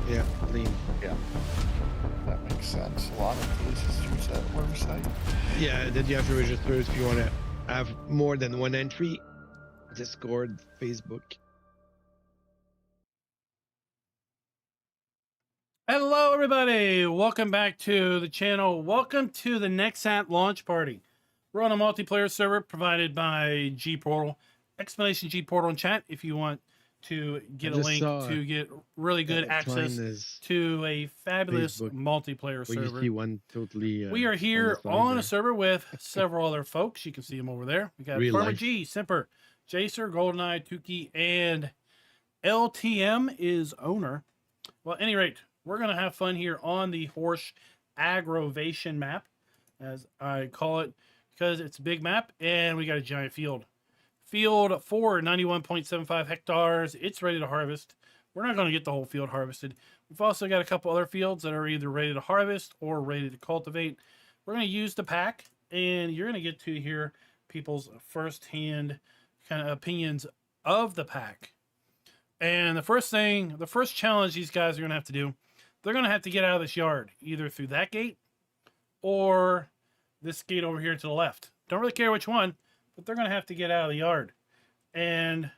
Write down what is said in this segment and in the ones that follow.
Yeah, clean. Yeah, that makes sense. A lot of places use that website. Yeah, then you have to register if you want to have more than one entry. Discord, Facebook. Hello, everybody. Welcome back to the channel. Welcome to the NEXAT launch party. We're on a multiplayer server provided by GPortal. Explanation GPortal in chat if you want to get a link to get really good access to a fabulous Facebook, multiplayer server. You see one totally, we are here on a server with several other folks. You can see them over there. We got Farmer G, Simper, Jacer, GoldenEye, Tuki, and LTM is owner. Well, at any rate, we're going to have fun here on the horse aggravation map, as I call it, because it's a big map and we got a giant field. Field 4, 91.75 hectares. It's ready to harvest. We're not going to get the whole field harvested. We've also got a couple other fields that are either ready to harvest or ready to cultivate. We're going to use the pack, and you're going to get to hear people's first-hand kind of opinions of the pack. And the first challenge these guys are going to have to do, they're going to have to get out of this yard, either through that gate or this gate over here to the left. Don't really care which one, but they're going to have to get out of the yard. And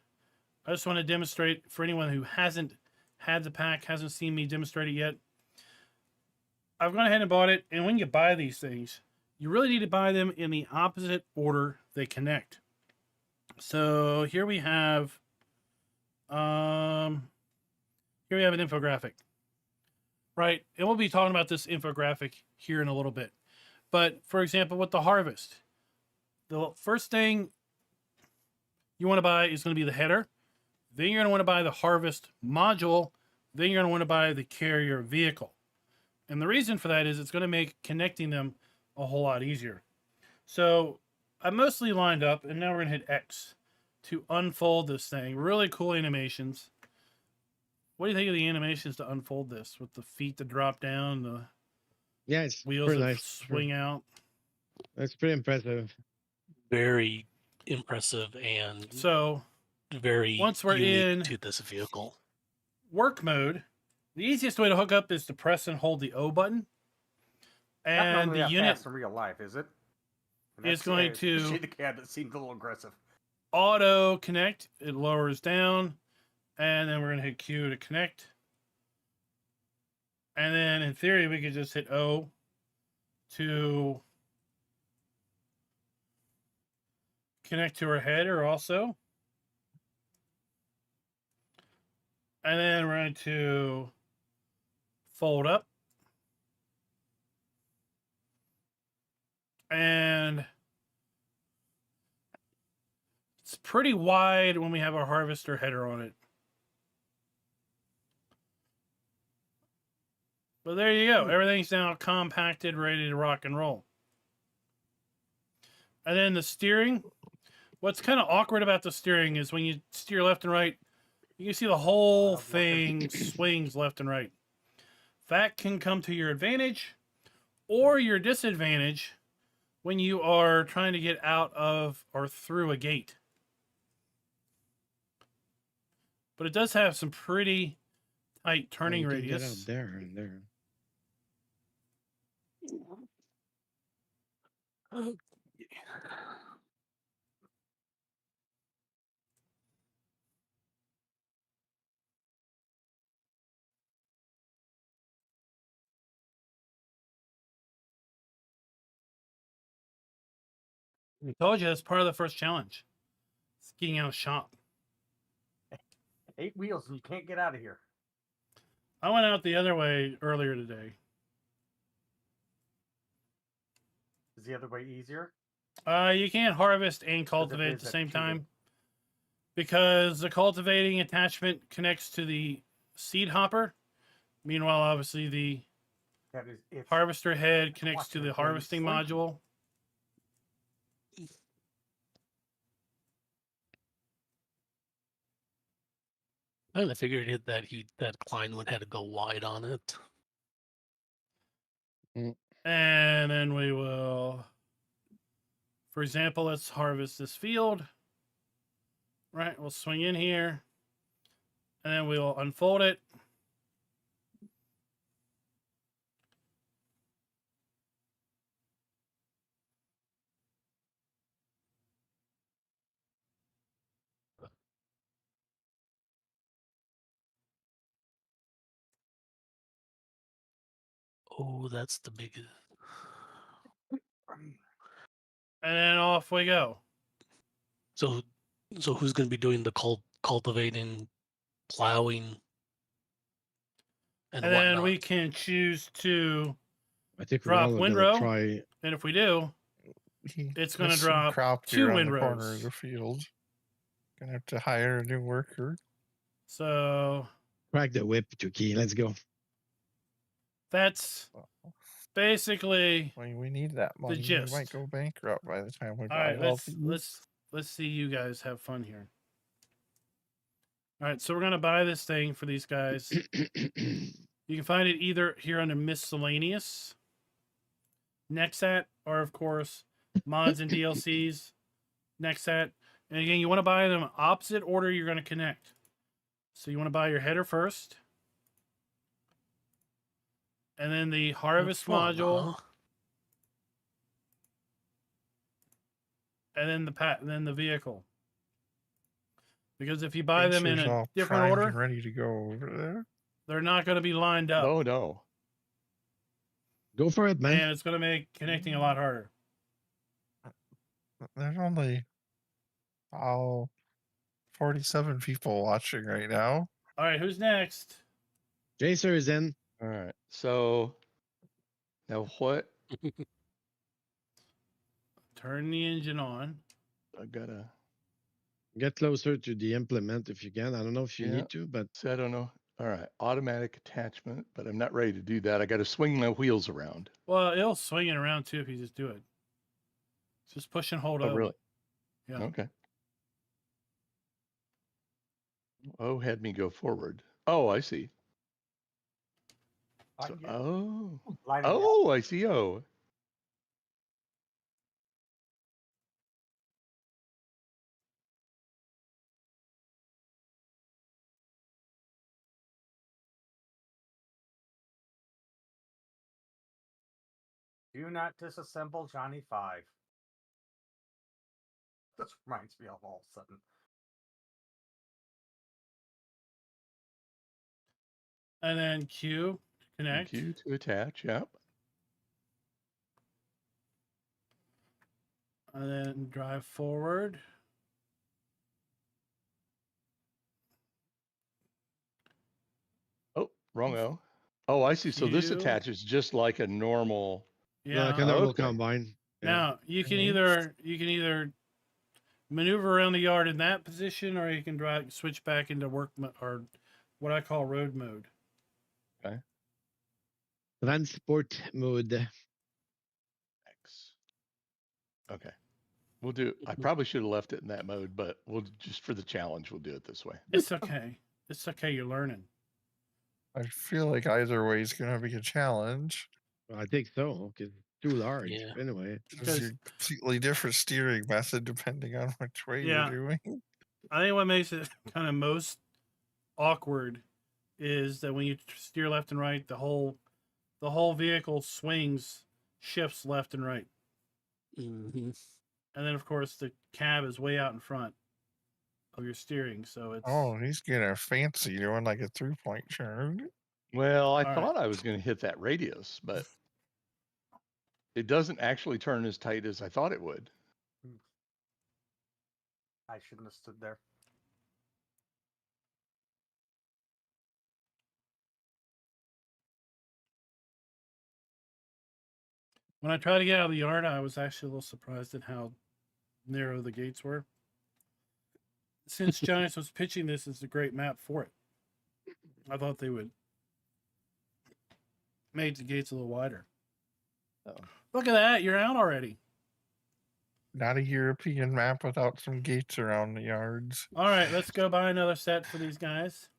I just want to demonstrate for anyone who hasn't had the pack, hasn't seen me demonstrate it yet. I've gone ahead and bought it, and when you buy these things, you really need to buy them in the opposite order they connect. So here we have an infographic, right? And we'll be talking about this infographic here in a little bit. But for example, with the harvest, the first thing you want to buy is going to be the header. Then you're going to want to buy the harvest module. Then you're going to want to buy the carrier vehicle. And the reason for that is it's going to make connecting them a whole lot easier. So I mostly lined up, and now we're going to hit X to unfold this thing. Really cool animations. What do you think of the animations to unfold this with the feet that drop down, the it's wheels that nice. swing out? That's pretty impressive. Very impressive and so very once we're in to this vehicle. Work mode, the easiest way to hook up is to press and hold the O button. And the unit fast in real life, is it? Is going to the cabinet seemed a little aggressive. Auto connect. It lowers down, and then we're going to hit Q to connect. And then in theory, we could just hit O to connect to our header also. And then we're going to fold up. And it's pretty wide when we have our harvester header on it. But there you go. Everything's now compacted, ready to rock and roll. And then the steering. What's kind of awkward about the steering is when you steer left and right, you can see the whole thing swings left and right. That can come to your advantage or your disadvantage when you are trying to get out of or through a gate. But it does have some pretty tight turning radius. Get out there and there. Oh. I told you that's part of the first challenge. It's getting out of shop. 8 wheels and you can't get out of here. I went out the other way earlier today. Is the other way easier? You can't harvest and cultivate at the same time because the cultivating attachment connects to the seed hopper. Meanwhile, obviously the harvester head connects to the harvesting module. I figured that Klein would have to go wide on it. And then we will, for example, let's harvest this field. Right, we'll swing in here, and then we'll unfold it. Oh, that's the biggest. And then off we go. So who's going to be doing the cultivating, plowing, and And then whatnot? we can choose to I think we're drop all gonna windrow. try. And if we do, it's going to There's some drop crop 2 here on the corner of windrows. the field. Gonna have to hire a new worker. So Crack the whip, Tuki. Let's go. that's basically We need that money. We gist. might go bankrupt by the time we all buy right. all these. Let's see you guys have fun here. All right, so we're gonna buy this thing for these guys. You can find it either here under miscellaneous, NEXAT, or of course mods and DLCs, NEXAT. And again, you want to buy them opposite order you're going to connect. So you want to buy your header first, and then the harvest module, and then the vehicle. Because if you buy them in Pictures a all different primed order, and ready to go over there. they're not going to be lined up, Oh no. Go for it, man. and it's going to make connecting a lot harder. There's only 47 people watching right now. All right, who's next? Jacer is in. All right. So now what? Turn the engine on. I gotta. Get closer to the implement if you can. I don't know if you Yeah. need to, but So I don't know. All right. Automatic attachment, but I'm not ready to do that. I got to swing my wheels around. Well, it'll swing it around too if you just do it. Just push and hold Oh, up. really? Yeah. Okay. Oh, had me go forward. Oh, I see. So, oh, I see. Oh, Do not disassemble Johnny 5. This reminds me of all of a sudden. And then Q, connect. Q to attach. Yep. And then drive forward. Oh, wrong O. Oh, I see. So this Q. attaches just like a normal. Yeah. like a normal Okay. combine. Yeah. Now you can Thanks. either maneuver around the yard in that position, or you can switch back into work or what I call road mode. Transport mode. X. Okay. We'll do. I probably should have left it in that mode, but we'll just for the challenge, we'll do it this way. It's okay. It's okay. You're learning. I feel like either way is going to be a challenge. I think so. Because too large. Yeah. Anyway. Because you're completely different steering method depending on which way Yeah. you're doing. I think what makes it kind of most awkward is that when you steer left and right, the whole vehicle shifts left and right. Mm-hmm. And then, of course, the cab is way out in front of your steering, so it's... Oh, he's getting fancy doing like a 3-point turn. Well, I All thought I was going to hit that radius, but it doesn't actually turn as tight as I thought it would. I shouldn't have stood there. When I tried to get out of the yard, I was actually a little surprised at how narrow the gates were. Since Giants was pitching this as a great map for it, I thought they would make the gates a little wider. Oh. Look at that. You're out already. Not a European map without some gates around the yards. All right, let's go buy another set for these guys.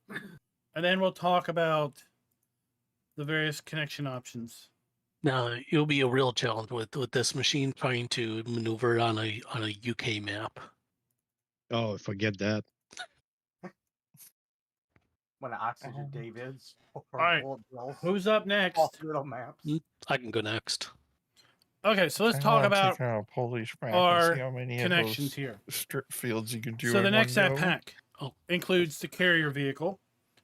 And then we'll talk about the various connection options. Now it'll be a real challenge with this machine trying to maneuver it on a UK map. Oh, forget that. When Oxygen Davids or All right. Bullet Bills, Who's up next? all little maps. I can go next. Okay, so let's I talk wanna about take out a Polish map our and see how many connections of those here. strip fields you can do. So the in one NEXAT go. Pack includes the carrier vehicle,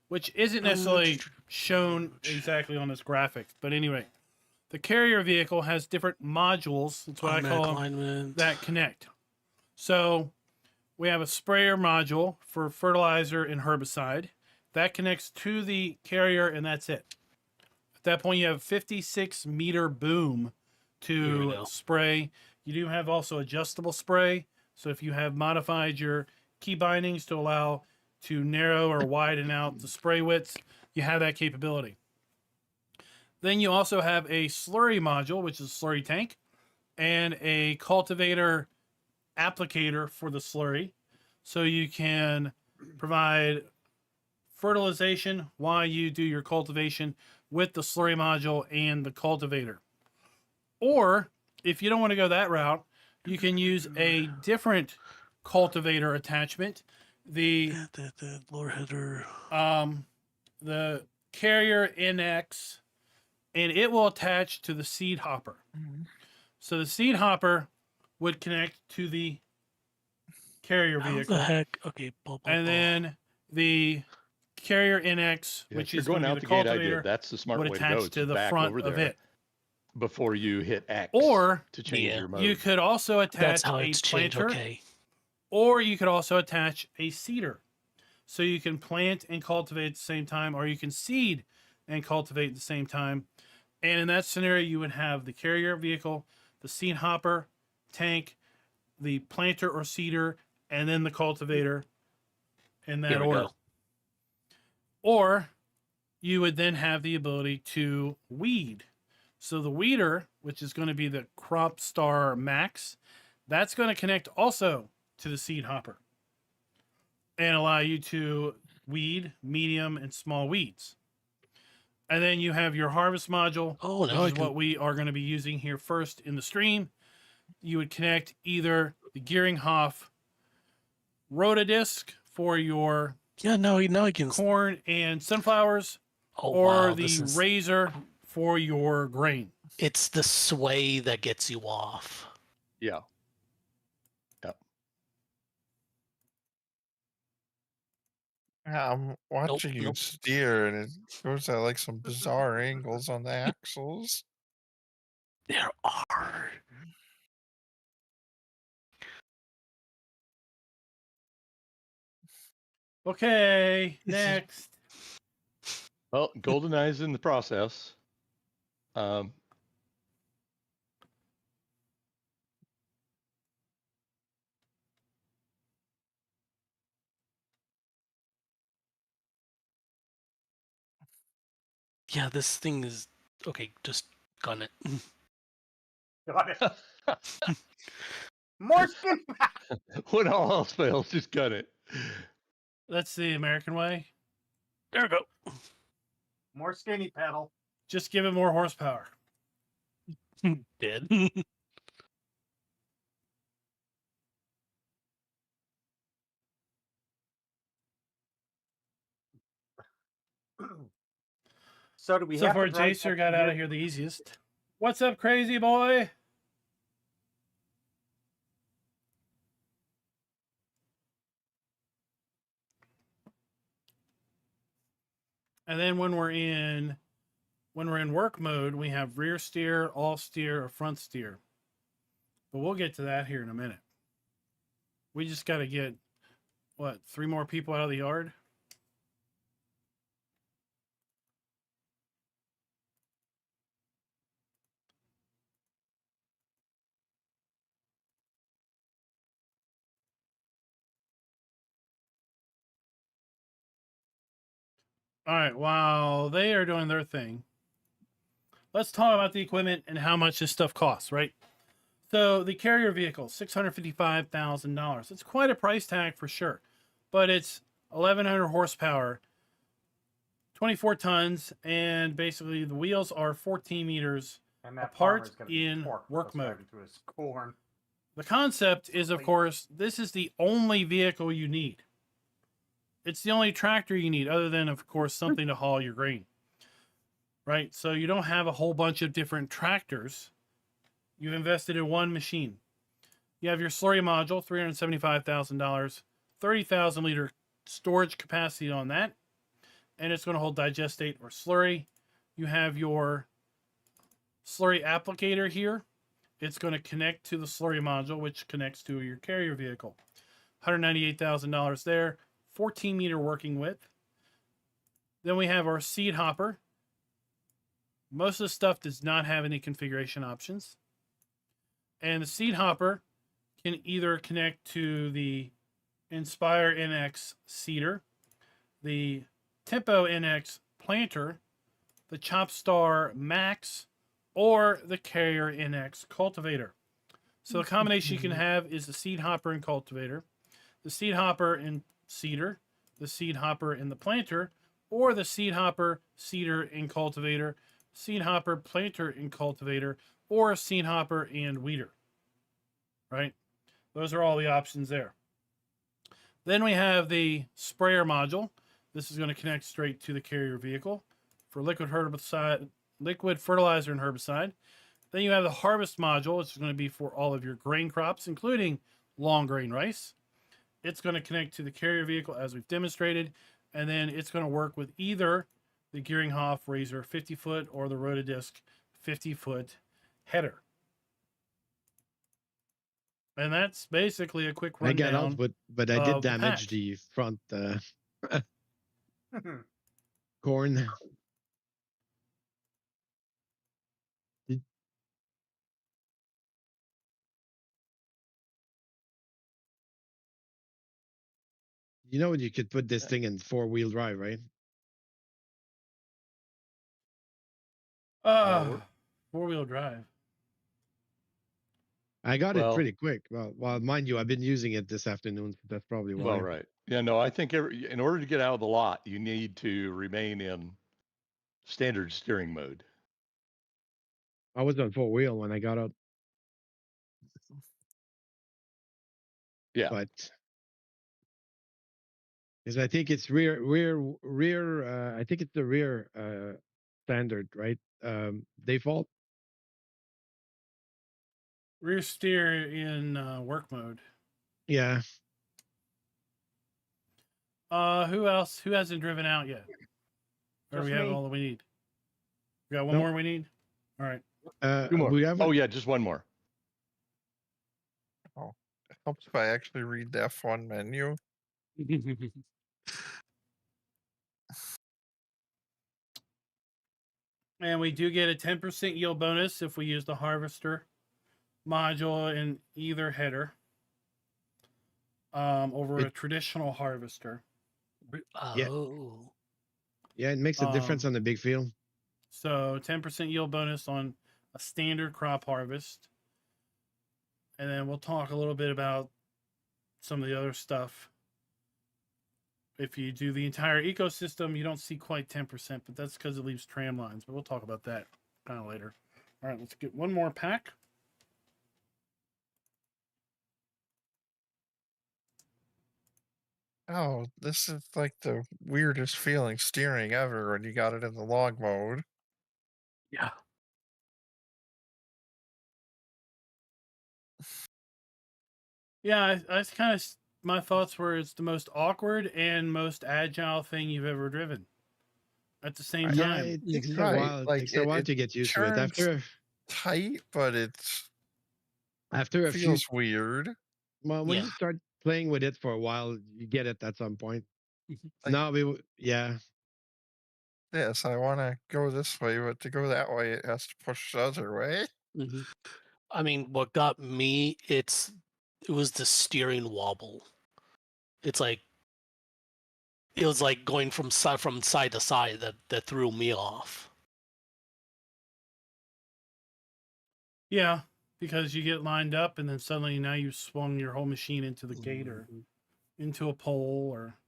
which isn't necessarily shown exactly on this graphic. But anyway, The carrier vehicle has different modules. That's what I call them, alignment. that connect. So we have a sprayer module for fertilizer and herbicide. That connects to the carrier, and that's it. At that point, you have 56-meter boom Here we to go. spray. You do have also adjustable spray. So if you have modified your key bindings to allow to narrow or widen out the spray widths, you have that capability. Then you also have a slurry module, which is a slurry tank, and a cultivator applicator for the slurry. So you can provide fertilization while you do your cultivation with the slurry module and the cultivator. Or if you don't want to go that route, you can use a different cultivator attachment. The lower header. the carrier NX, and it will attach to the seed hopper. So the seed hopper would connect to the carrier How vehicle. the heck? Okay, And then the carrier NX, Yeah, which if you're is going going to be out the the gate I cultivator, did, that's the smart would way to go. attach It's to the back front over of there it. before you hit X Or to change your mode. you could also that's attach how a it's changed. planter, Okay. or you could also attach a seeder. So you can plant and cultivate at the same time, or you can seed and cultivate at the same time. And in that scenario, you would have the carrier vehicle, the seed hopper, tank, the planter or seeder, and then the cultivator in that Here we order. go. Or you would then have the ability to weed. So the weeder, which is going to be the Crop Star Max, that's going to connect also to the seed hopper and allow you to weed medium and small weeds. And then you have your harvest module, Oh, now which I is can. what we are going to be using here first in the stream. You would connect either the Gearinghoff Rotodisc for your Yeah, now I can. corn and sunflowers, Oh or wow, the this is. razor for your grain. It's the sway that gets you off. Yeah. Yep. Yeah, I'm watching you nope. steer, and it goes at like some bizarre angles on the axles. There are. Okay, next. Well, GoldenEye's in the process. Yeah, this thing is okay. Just gun it. Got it. More skin. When all else fails, just gun it. That's the American way. There we go. More skinny pedal. Just give it more horsepower. Dead. So do we So have far, to drag Jacer that got out of gear- here the easiest. What's up, crazy boy? And then when we're in work mode, we have rear steer, all steer, or front steer. But we'll get to that here in a minute. We just got to get, what, 3 more people out of the yard? All right, while they are doing their thing, let's talk about the equipment and how much this stuff costs, right? So the carrier vehicle, $655,000. It's quite a price tag for sure, but it's 1,100 horsepower, 24 tons, and basically the wheels are 14 meters. and that apart farmer's gonna be in torqued work upside mode. into his corn. The concept is, of course, this is the only vehicle you need. It's the only tractor you need, other than, of course, something to haul your grain. Right? So you don't have a whole bunch of different tractors. You've invested in one machine. You have your slurry module, $375,000, 30,000 liter storage capacity on that. And it's going to hold digestate or slurry. You have your slurry applicator here. It's going to connect to the slurry module, which connects to your carrier vehicle. $198,000 there, 14-meter working width. Then we have our seed hopper. Most of the stuff does not have any configuration options. And the seed hopper can either connect to the Inspire NX seeder, the Tempo NX planter, the Chopstar Max, or the Carrier NX cultivator. So the combination you can have is the seed hopper and cultivator, the seed hopper and seeder, the seed hopper and the planter, or the seed hopper, seeder, and cultivator, seed hopper, planter, and cultivator, or a seed hopper and weeder. Right? Those are all the options there. Then we have the sprayer module. This is going to connect straight to the carrier vehicle for liquid herbicide, liquid fertilizer and herbicide. Then you have the harvest module, which is going to be for all of your grain crops, including long grain rice. It's going to connect to the carrier vehicle as we've demonstrated, and then it's going to work with either the Gearinghoff Razor 50-foot or the Rotodisc 50-foot header. And that's basically a quick rundown. I got out, but I did damage the the front corn. You know, you could put this thing in 4-wheel drive, right? Four-wheel drive. I got it Well- pretty quick. Well, mind you, I've been using it this afternoon, so that's probably why. Well, right. Yeah, no, I think in order to get out of the lot, you need to remain in standard steering mode. I was on 4-wheel when I got up. Yeah. But because I think it's rear. I think it's the rear standard, right? Default. Rear steer in work mode. Yeah. Who else? Who hasn't driven out yet? Or Just we have me. all that we need? We got one Nope. more we need? All right. Two more. We have Oh yeah, just one more. It helps if I actually read the F1 menu. And we do get a 10% yield bonus if we use the harvester module in either header over a traditional harvester. Yeah. Oh. Yeah, it makes a difference on the big field. So 10% yield bonus on a standard crop harvest. And then we'll talk a little bit about some of the other stuff. If you do the entire ecosystem, you don't see quite 10%, but that's because it leaves tram lines. But we'll talk about that kind of later. All right, let's get one more pack. Oh, this is like the weirdest feeling steering ever when you got it in the log mode. Yeah. Yeah, I kind of, my thoughts were it's the most awkward and most agile thing you've ever driven at the same Yeah, time. it takes Right, a while. like, It takes a while it to get used to it. turns tight, but it's After a few, feels weird. well, when Yeah. you start playing with it for a while, you get it at some point. Like- No, yeah. Yes, I want to go this way, but to go that way, it has to push the other way. Mhm. I mean, what got me, it was the steering wobble. It's like it was like going from side to side that threw me off. Yeah, because you get lined up and then suddenly now you've swung your whole machine into the gate or into a pole or.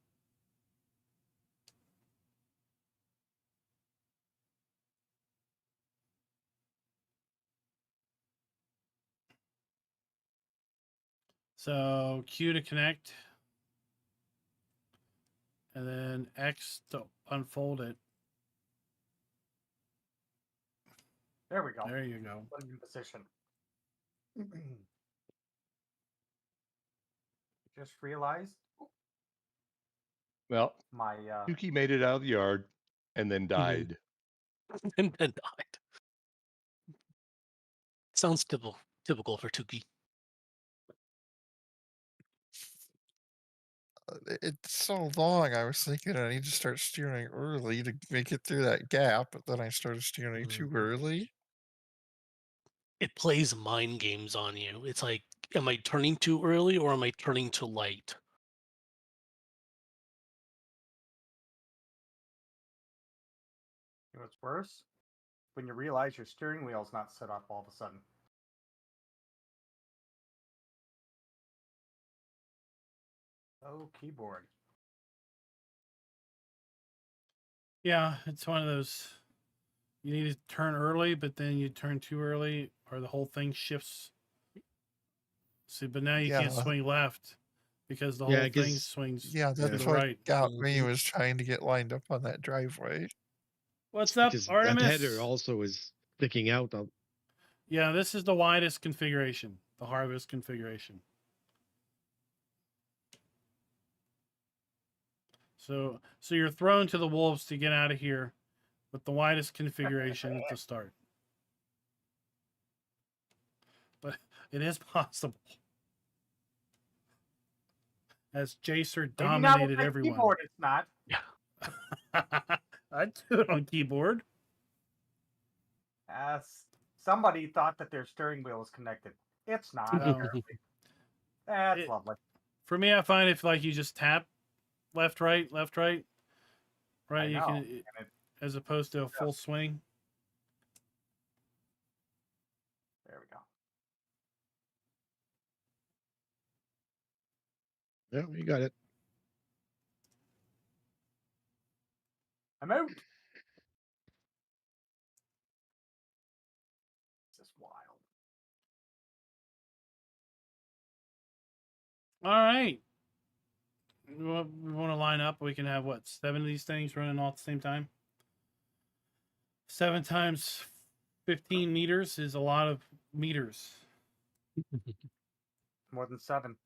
So Q to connect. And then X to unfold it. There we go. There you go. Put it in position. Just realized Well, my Yuki made it out of the yard and then died. And then died. Sounds typical for Tuki. It's so long. I was thinking I need to start steering early to make it through that gap, but then I started steering too early. It plays mind games on you. It's like, am I turning too early or am I turning too late? You know what's worse? When you realize your steering wheel's not set up all of a sudden. Oh, keyboard. Yeah, it's one of those. You need to turn early, but then you turn too early, or the whole thing shifts. See, but now you can't Yeah. swing left because the Yeah, whole thing 'cause- swings Yeah, to that's the what right. got me was trying to get lined up on that driveway. What's up, Because that Artemis? header also is sticking out. Yeah, this is the widest configuration, the harvest configuration. So you're thrown to the wolves to get out of here with the widest configuration at the start. But it is possible. As Jacer Maybe not with dominated my everyone. keyboard, it's not. I'd do it on keyboard. Somebody thought that their steering wheel was connected. It's not. Apparently. That's lovely. For me, I find if like you just tap left, right, right, you can, as opposed to a full swing. There we go. Yeah, you got it. I'm out. This is wild. All right. We want to line up. We can have what, 7 of these things running all at the same time. 7 times 15 meters is a lot of meters. More than 7.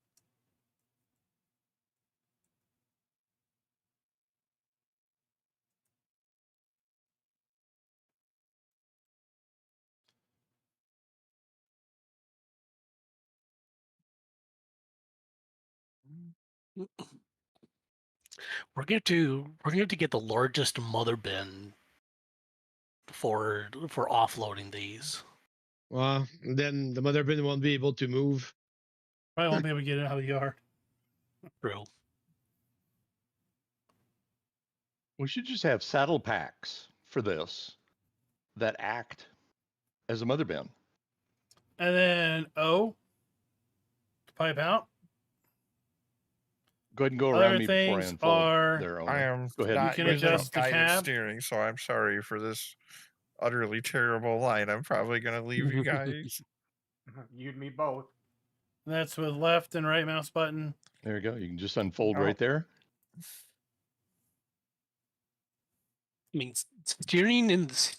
We're going to get the largest mother bin for offloading these. Well, then the mother bin won't be able to move. Probably won't be able to get it out of the yard. True. We should just have saddle packs for this that act as a mother bin. And then pipe out. Go ahead and go Other around me before I things unfold are- their own. I am Go ahead. not You can using adjust the guided cab. steering, so I'm sorry for this utterly terrible line. I'm probably going to leave you guys. You and me both. That's with left and right mouse button. There you go. You can just unfold Oh. right there. I mean, steering in this,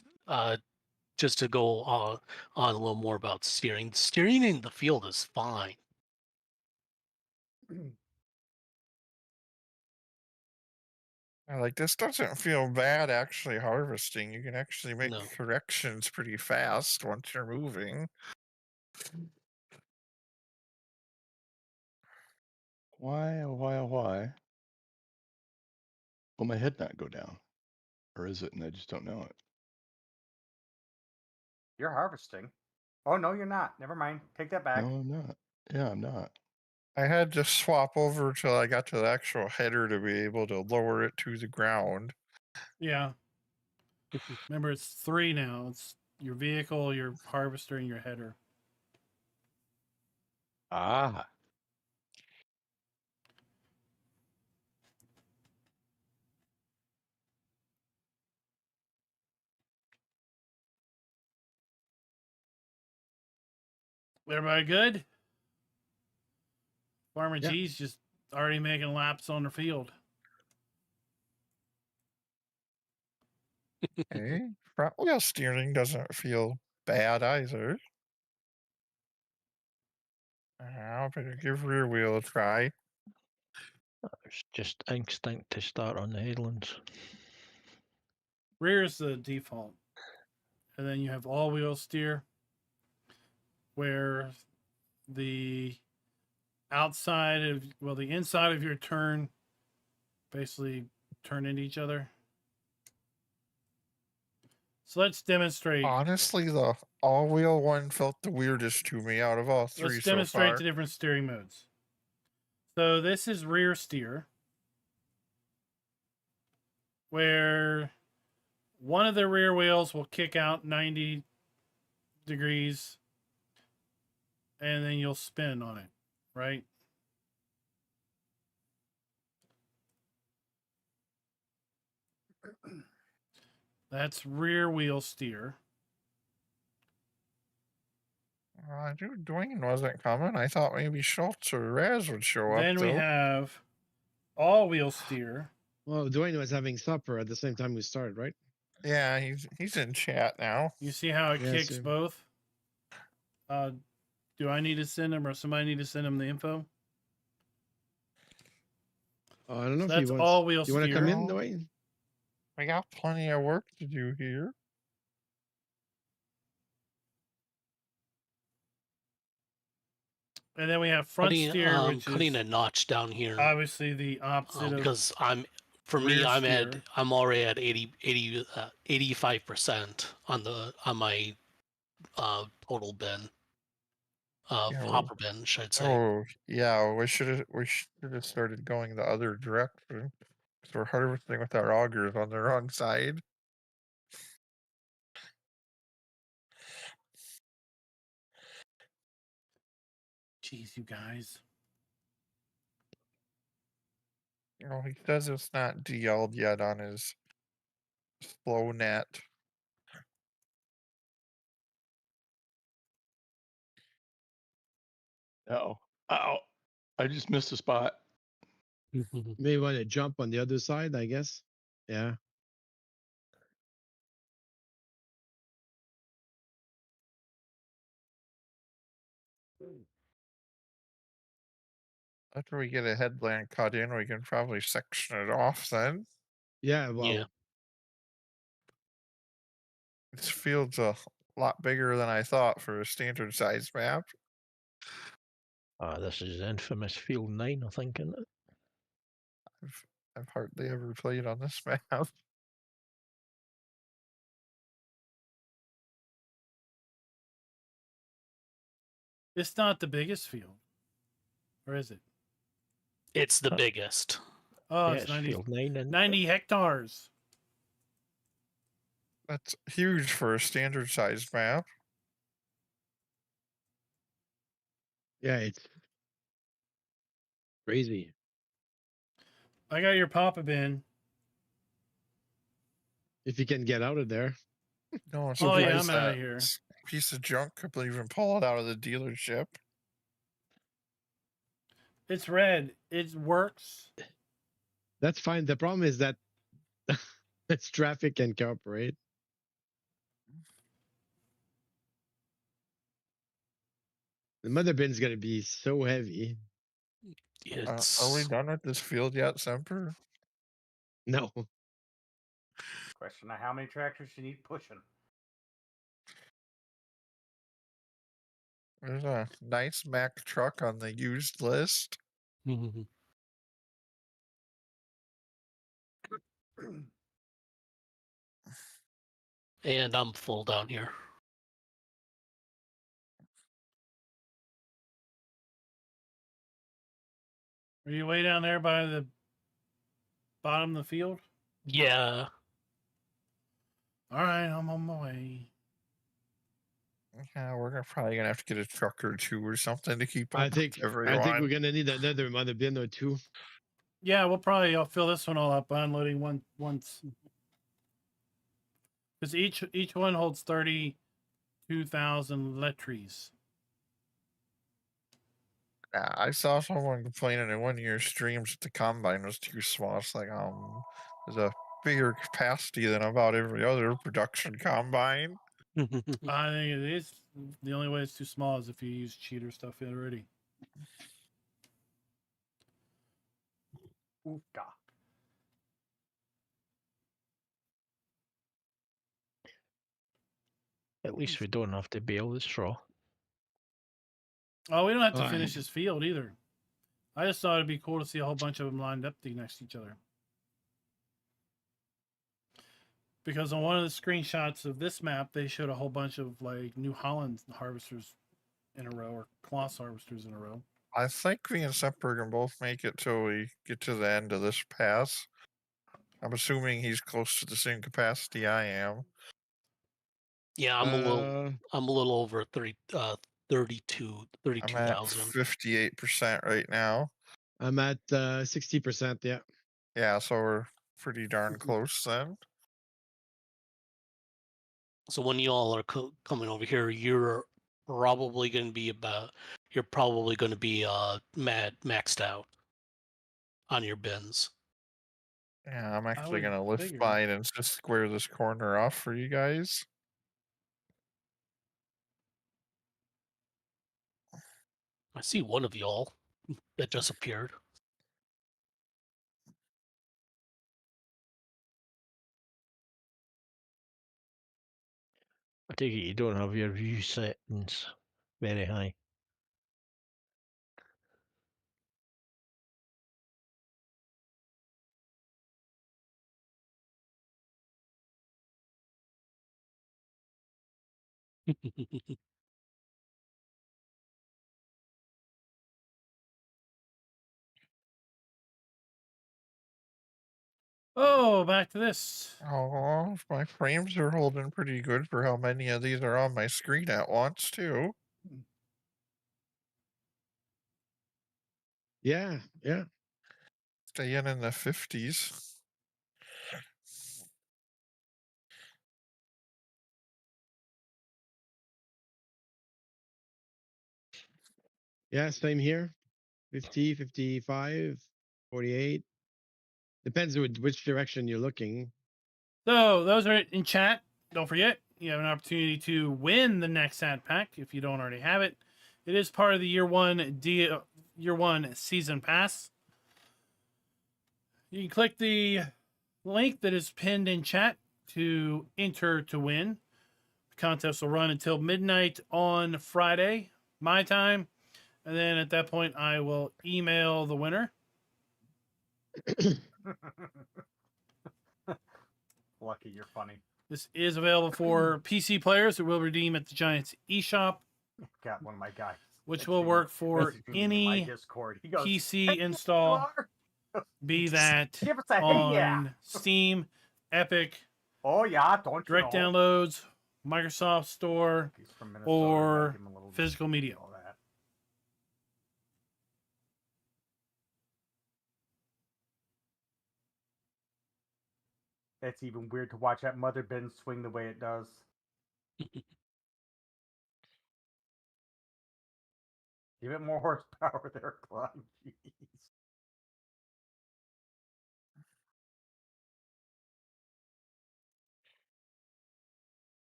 just to go on a little more about steering. Steering in the field is fine. Like, this doesn't feel bad actually harvesting. You can actually make No. corrections pretty fast once you're moving. Why, oh, why, oh, why? Will my head not go down? Or is it and I just don't know it? You're harvesting. Oh, no, you're not. Never mind. Take that back. No, I'm not. Yeah, I'm not. I had to swap over till I got to the actual header to be able to lower it to the ground. Yeah. Remember, it's 3 now. It's your vehicle, your harvester, and your header. Ah. Everybody good? Farmer Yeah. G's just already making laps on the field. Okay. Front wheel steering doesn't feel bad either. I'll better give rear wheel a try. It's just instinct to start on the headlands. Rear is the default. And then you have all-wheel steer. where the the inside of your turn basically turn into each other. So let's demonstrate. Honestly, the all-wheel one felt the weirdest to me out of all three Let's so demonstrate far. the different steering modes. So this is rear steer, where one of the rear wheels will kick out 90 degrees, and then you'll spin on it, right? That's rear wheel steer. I knew Dwayne wasn't coming. I thought maybe Schultz or Raz would show up. Then we though. have all wheel steer. Well, Dwayne was having supper at the same time we started, right? Yeah, he's in chat now. You see how it Yeah, kicks same. both? Do I need to send him, or somebody need to send him the info? Oh, I don't know So if he that's wants. all wheel You want to come in, steer. Dwayne? We got plenty of work to do here. And then we have front steer, which cutting is a notch down here obviously the opposite of because I'm rear steer. I'm already at 85% on my total bin. Hopper bin, should I say. Oh yeah, we should have started going the other direction. So we're harvesting with our augers on the wrong side. Jeez, you guys. Oh, he says it's not DL'd yet on his slow net. Oh, I just missed a spot. Maybe want to jump on the other side, I guess. Yeah. After we get a headland cut in, we can probably section it off then. Yeah. Well. Yeah. This field's a lot bigger than I thought for a standard size map. This is infamous Field 9, I think, isn't it? I've hardly ever played on this map. It's not the biggest field, or is it? It's the biggest. Oh, Yeah, it's it's 90, Field 9, isn't it? 90 hectares. That's huge for a standard size map. Yeah, it's crazy. I got your pop-up bin. If you can get out of there. No one Oh yeah, surprised I'm out of that here. piece of junk could even pull it out of the dealership. It's red. It works. That's fine. The problem is that it's traffic can cooperate. The mother bin's gonna be so heavy. Are we done with this field yet, Semper? No. Question of how many tractors you need pushing. There's a nice Mack truck on the used list. And I'm full down here. Are you way down there by the bottom of the field? Yeah. All right, I'm on my way. Yeah, we're probably gonna have to get a truck or two or something to keep up I think with everyone. we're gonna need another mother bin or two. Yeah, I'll fill this one all up by unloading once. Because each one holds 32,000 lettries. I saw someone complaining in one of your streams that the combine was too small. It's like, there's a bigger capacity than about every other production combine. I think it is. The only way it's too small is if you use cheater stuff already. Ooh, God. At least we don't have to bale the straw. Oh, we don't have to Uh, finish this field either. I just thought it'd be cool to see a whole bunch of them lined up next to each other. Because on one of the screenshots of this map, they showed a whole bunch of like New Holland harvesters in a row, or Kloss harvesters in a row. I think me and Semper can both make it till we get to the end of this pass. I'm assuming he's close to the same capacity I am. Yeah, I'm a little over 32,000. I'm at 58% right now. I'm at 60%. Yeah. Yeah, so we're pretty darn close then. So when you all are coming over here, you're probably going to be maxed out on your bins. Yeah, I'm actually would gonna lift figure. mine and just square this corner off for you guys. I see one of y'all that just appeared. I take it you don't have your view settings very high. Oh, back to this. Oh, my frames are holding pretty good for how many of these are on my screen at once, too. Yeah. Yeah. Staying in the 50s. Yeah. Same here. 50, 55, 48. Depends which direction you're looking. So those are in chat. Don't forget, you have an opportunity to win the NEXAT Pack if you don't already have it. It is part of the year one season pass. You can click the link that is pinned in chat to enter to win. The contest will run until midnight on Friday, my time. And then at that point, I will email the winner. Lucky, you're funny. This is available for PC players who will redeem at the Giants eShop. Got one of my guys. Which will work for any Discord. He goes, PC hey, install, be that give us a hey on yeah. Steam, Epic, Oh yeah, don't direct downloads, Microsoft Store, or physical media. All that. It's even weird to watch that mother bin swing the way it does. Give it more horsepower there, Clyde. Jeez.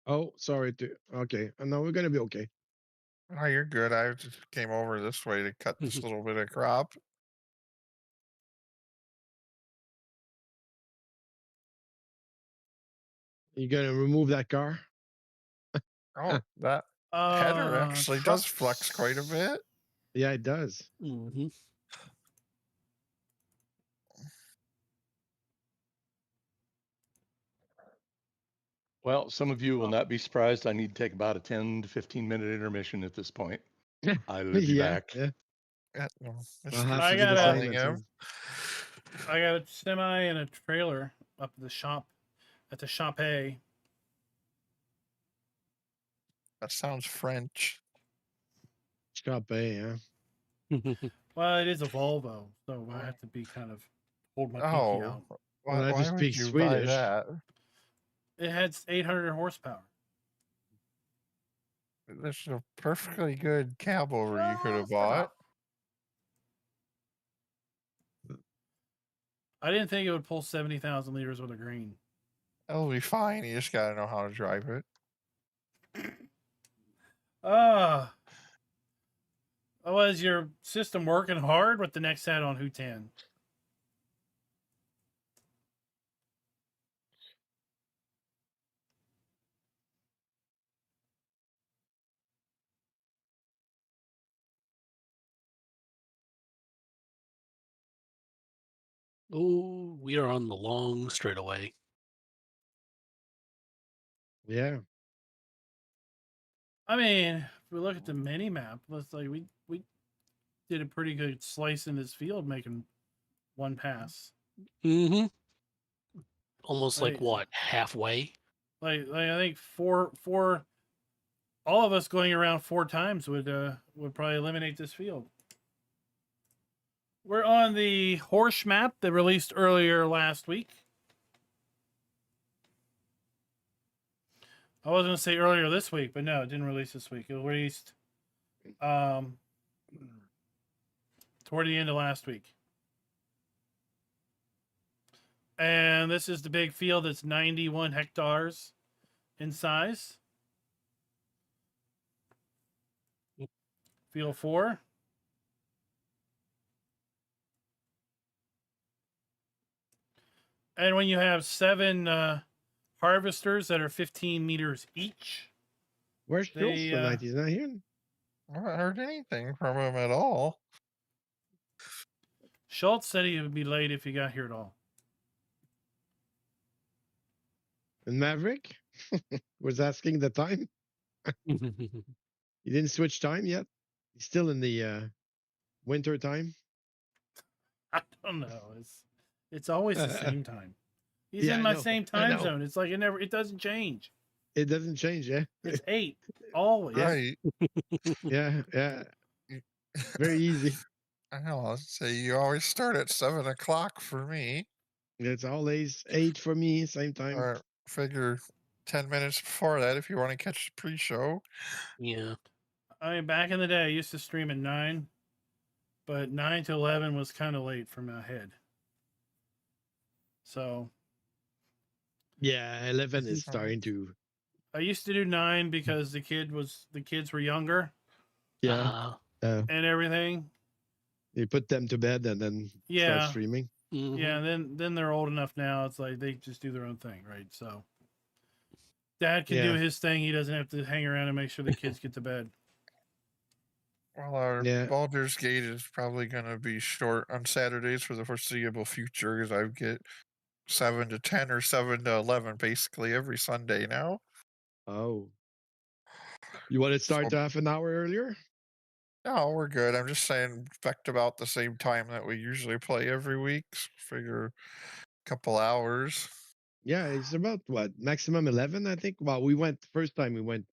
Oh, sorry. Okay. No, we're gonna be okay. Oh, you're good. I just came over this way to cut this little bit of crop. You gonna remove that car? Oh, that header actually does flex quite a bit. Yeah, it does. Mm-hmm. Well, some of you will not be surprised. I need to take about a 10 to 15-minute intermission at this point. I will be back. Yeah. No, I'll have I to do the got same. him. I got a semi and a trailer up at the shop, at the shop A. That sounds French. Shop A, yeah. Well, it is a Volvo, so I have to be kind of hold my pinky out. Well, I why just would speak you Swedish. buy that? It has 800 horsepower. There's a perfectly good cab over you could have bought. I didn't think it would pull 70,000 liters with a green. That'll be fine. You just gotta know how to drive it. Was your system working hard with the NEXAT on Hutan? Oh, we are on the long straightaway. Yeah. I mean, if we look at the mini map, let's like we did a pretty good slice in this field, making one pass. Mm-hmm. Almost like Like- what, halfway? Like I think four, all of us going around 4 times would probably eliminate this field. We're on the horse map that released earlier last week. I was going to say earlier this week, but no, it didn't release this week. It released toward the end of last week. And this is the big field that's 91 hectares in size. Field 4. And when you have 7 harvesters that are 15 meters each. Where's Jules tonight? He's not here. I haven't heard anything from him at all. Schultz said he would be late if he got here at all. And Maverick was asking the time. He didn't switch time yet. He's still in the winter time. I don't know. It's always the same time. He's Yeah, in I my know. same I time know. zone. It's like it doesn't change. It doesn't change, yeah. It's 8 always. Right. Yeah, yeah. Very easy. I know. I'll say you always start at 7 o'clock for me. It's always 8 for me, same time. Or figure 10 minutes before that if you want to catch the pre-show. Yeah. I mean, back in the day, I used to stream at 9, but 9 to 11 was kind of late for my head. So Yeah, 11 is starting to. I used to do 9 because the kids were younger Yeah. and everything. You put them to bed and then Yeah. start streaming. Mhm. Yeah, and then they're old enough now. It's like they just do their own thing, right? So Dad can do Yeah. his thing. He doesn't have to hang around and make sure the kids get to bed. Well, our Yeah. Baldur's Gate is probably going to be short on Saturdays for the foreseeable future because I get 7 to 10 or 7 to 11 basically every Sunday now. Oh. You want to start half an hour earlier? No, we're good. I'm just saying expect about the same time that we usually play every week. Figure a couple hours. Yeah, it's about what? Maximum 11, I think. Well, first time we went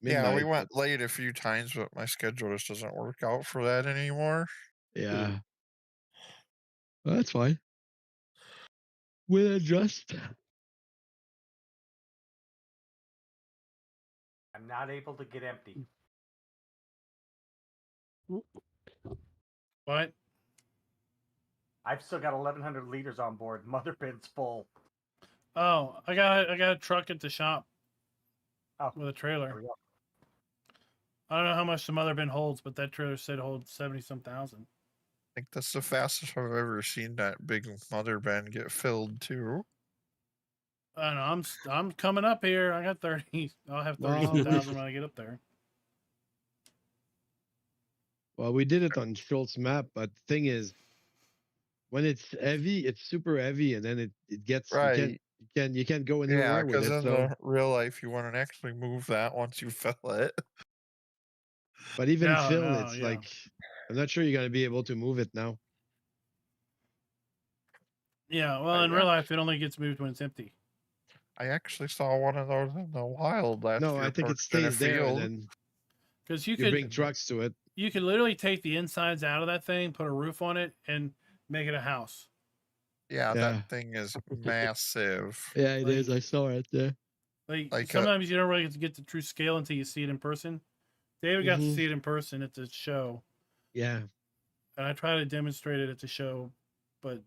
midnight. Yeah, we went late a few times, but my schedule just doesn't work out for that anymore. Yeah. Well, that's fine. We'll adjust. I'm not able to get empty. What? I've still got 1,100 liters on board. Mother bin's full. Oh, I got a truck at the shop Oh, with a there trailer. we go. I don't know how much the mother bin holds, but that trailer said it holds 70-some thousand. I think that's the fastest I've ever seen that big mother bin get filled too. I don't know. I'm coming up here. I got 30. I'll have 30-some thousand when I get up there. Well, we did it on Schultz map, but the thing is, when it's heavy, it's super heavy, and then it gets Right. you can't go Yeah, anywhere with because it. in So, the real life, you want to actually move that once you fill it. but even No, fill, no, it's yeah. like I'm not sure you're gonna be able to move it now. Yeah, well, in real life, it only gets moved when it's empty. I actually saw one of those in the wild last year. No, I think it parked in a stays there, and field. then Because you bring trucks to it. you could literally take the insides out of that thing, put a roof on it, and make it a house. Yeah, Yeah. that thing is massive. Yeah, it Like- is. I saw it there. Like sometimes you don't really get the true scale until you see it in person. David got to Mhm. see it in person at the show, Yeah. and I try to demonstrate it at the show, but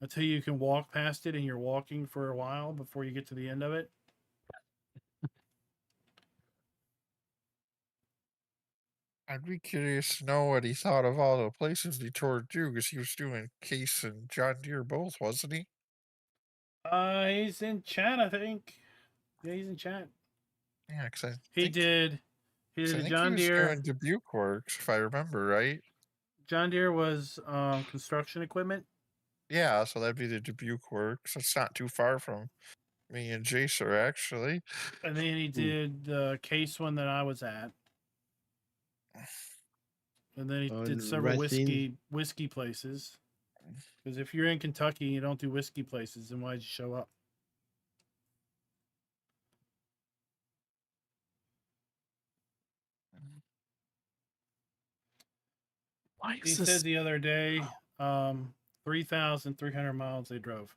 until you can walk past it and you're walking for a while before you get to the end of it. I'd be curious to know what he thought of all the places he toured too, because he was doing Case and John Deere both, wasn't he? He's in chat, I think. Yeah, he's in chat. Yeah, because He did I a think John he was Deere. doing Dubuque Works, if I remember right. John Deere was construction equipment, Yeah, so that'd be the Dubuque Works. It's not too far from me and Jacer, actually. And then he did the case one that I was at. And then he did several whiskey places. Because if you're in Kentucky and you don't do whiskey places, then why'd you show up? Why He is said this? the other day, 3,300 miles they drove.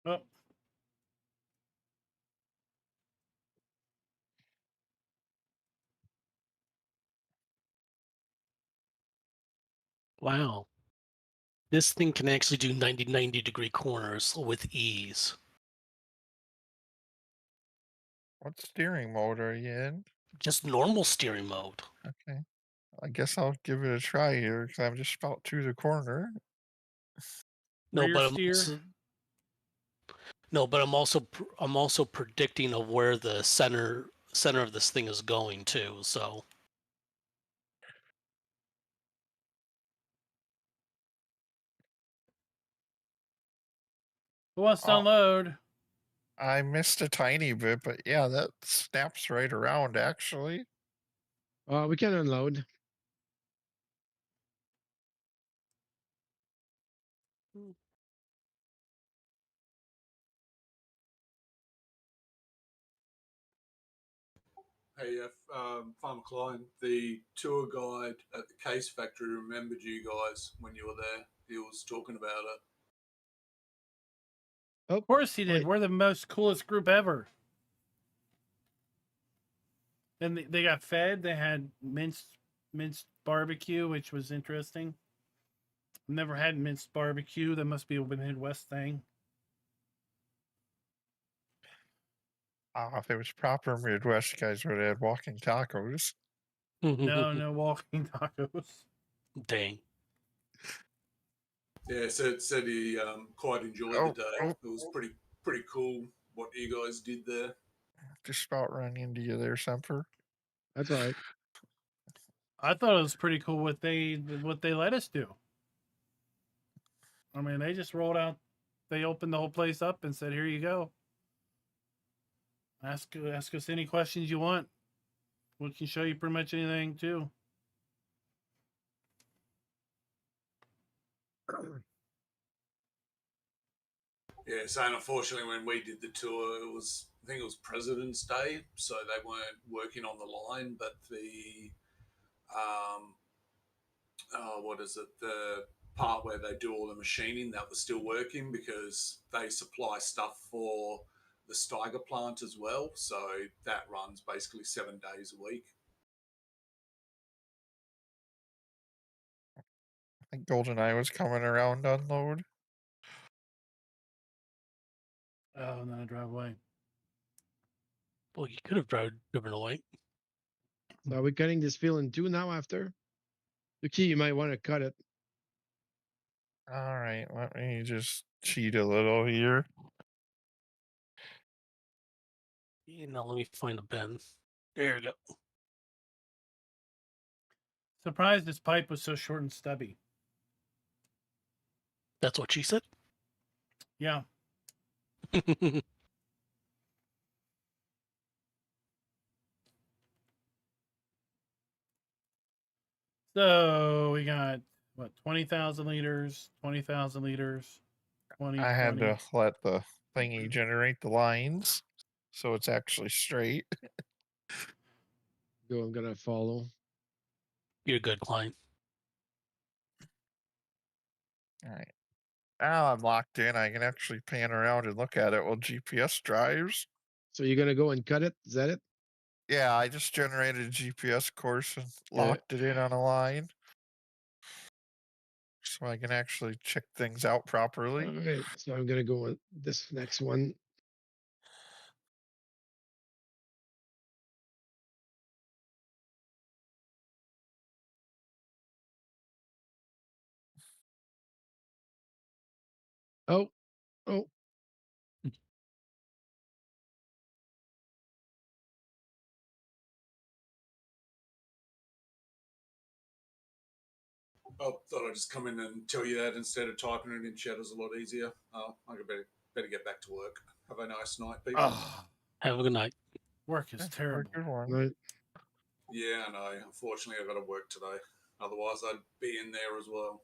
Oh, Wow. This thing can actually do 90-degree corners with ease. What steering mode are you in? Just normal steering mode. Okay. I guess I'll give it a try here because I'm just about to the corner. No, rear but steer. I'm also predicting of where the center of this thing is going to. So Who wants to Oh. unload? I missed a tiny bit, but yeah, that snaps right around actually. We can unload. Hey, FARMER-KLEIN, the tour guide at the case factory remembered you guys when you were there. He was talking about it. Oh, of course he did. wait. We're the most coolest group ever. And they got fed. They had minced barbecue, which was interesting. Never had minced barbecue. That must be a Midwest thing. If it was proper Midwest, guys would have had walking tacos. No walking tacos. Dang. Yeah, said he quite enjoyed the day. It was pretty cool what you guys did there. Just about ran into you there, Semper. That's all right. I thought it was pretty cool what they let us do. I mean, they just rolled out. They opened the whole place up and said, "Here you go. Ask us any questions you want. We can show you pretty much anything too." Yeah, so unfortunately when we did the tour, I think it was President's Day, so they weren't working on the line, but the what is it? The part where they do all the machining, that was still working because they supply stuff for the Steiger plant as well. So that runs basically 7 days a week. I think GoldenEye was coming around to unload. Oh, and then I drive away. Well, you could have driven away. So are we cutting this field in two now after? Yuki, you might want to cut it. All right, let me just cheat a little here. Now let me find a bin. There you go. Surprised this pipe was so short and stubby. That's what she said. Yeah. So we got what, 20,000 liters, 20,000 liters, 20. I had to let the thingy generate the lines so it's actually straight. Go, I'm gonna follow. You're good, Klein. All right. Now I'm locked in. I can actually pan around and look at it while GPS drives. So you're gonna go and cut it? Is that it? Yeah, I just generated a GPS course and Yeah. locked it in on a line. So I can actually check things out properly. All right. So I'm gonna go on this next one. Oh, oh. I thought I'd just come in and tell you that instead of typing it in chat is a lot easier. I better get back to work. Have a nice night, people. Have a good night. Work is terrible. Good one. Right. Yeah, I know. Unfortunately, I got to work today. Otherwise, I'd be in there as well.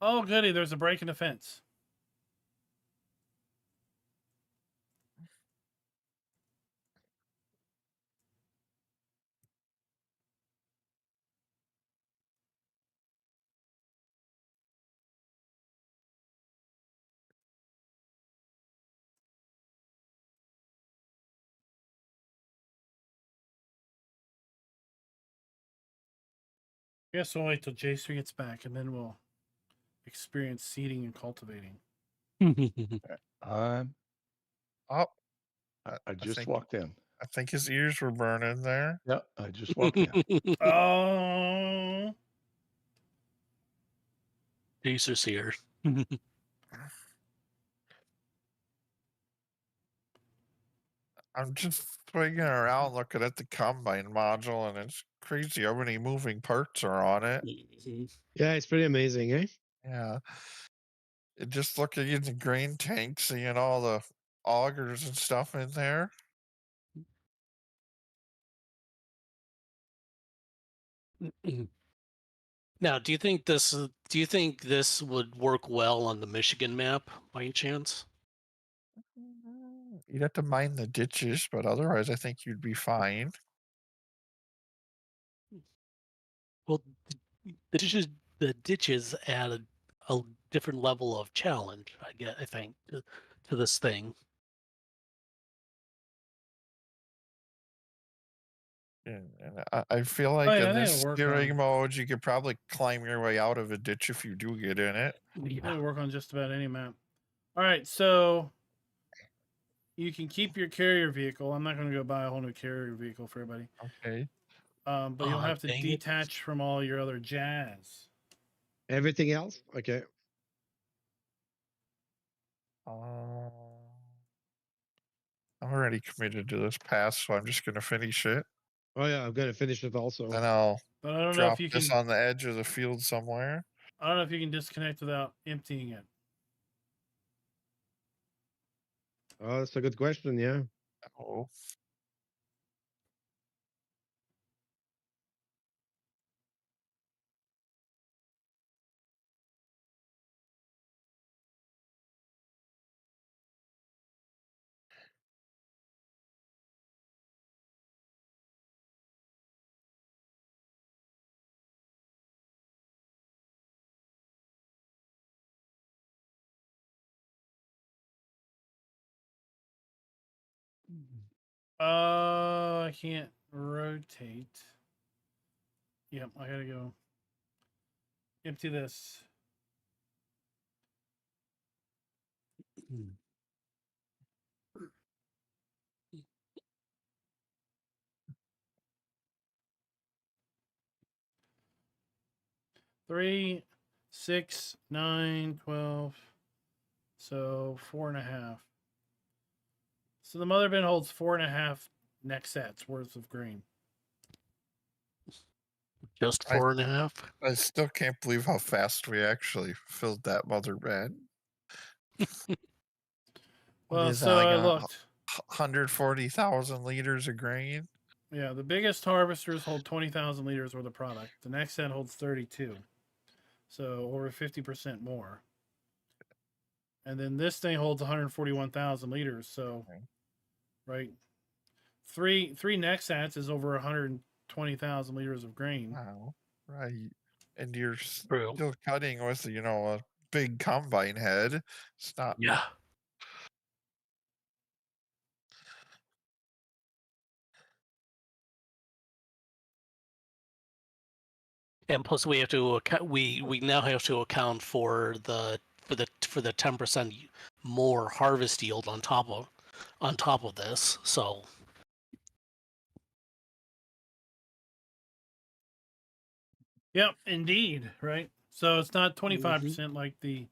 Oh, goody. There's a break in the fence. Guess we'll wait till Jason gets back, and then we'll experience seeding and cultivating. I'm. Oh, I just walked in. I think his ears were burning there. Yep, I just walked in. Oh. Jacer's here. I'm just swinging around looking at the combine module, and it's crazy how many moving parts are on it. Yeah, it's pretty amazing, eh? Yeah. And just looking in the grain tank, seeing all the augers and stuff in there. Now, do you think this would work well on the Michigan map by any chance? You'd have to mine the ditches, but otherwise I think you'd be fine. Well, the ditches add a different level of challenge, I think, to this thing. And I feel like yeah, I in think this it'll work steering mode, you could probably climb your way out of a ditch if you do get in it. It'll work on just about any map. All right, so you can keep your carrier vehicle. I'm not going to go buy a whole new carrier vehicle for everybody. Okay. But you'll have to dang it. detach from all your other jazz. Everything else? Okay. I'm already committed to this pass, so I'm just going to finish it. Oh yeah, I'm gonna finish it also. Then I'll But I don't know drop if you this can. on the edge of the field somewhere. I don't know if you can disconnect without emptying it. Oh, that's a good question. Yeah. Oh. I can't rotate. Yep, I gotta go empty this. Three, 6, 9, 12. So 4.5. So the mother bin holds 4.5 NEXATs worth of grain. Just I- 4.5. I still can't believe how fast we actually filled that mother bed. What Well, is so that, I like looked. 140,000 liters of grain? Yeah, the biggest harvesters hold 20,000 liters worth of product. The next set holds 32, so over 50% more. And then this thing holds 141,000 liters. So, Okay. right, three NEXATs is over 120,000 liters of grain. Wow. Right. And you're True. still cutting with, a big combine head. It's not. Yeah. And plus, we have to account. We now have to account for the 10% more harvest yield on top of this. So Yep, indeed, right? So it's not 25% like the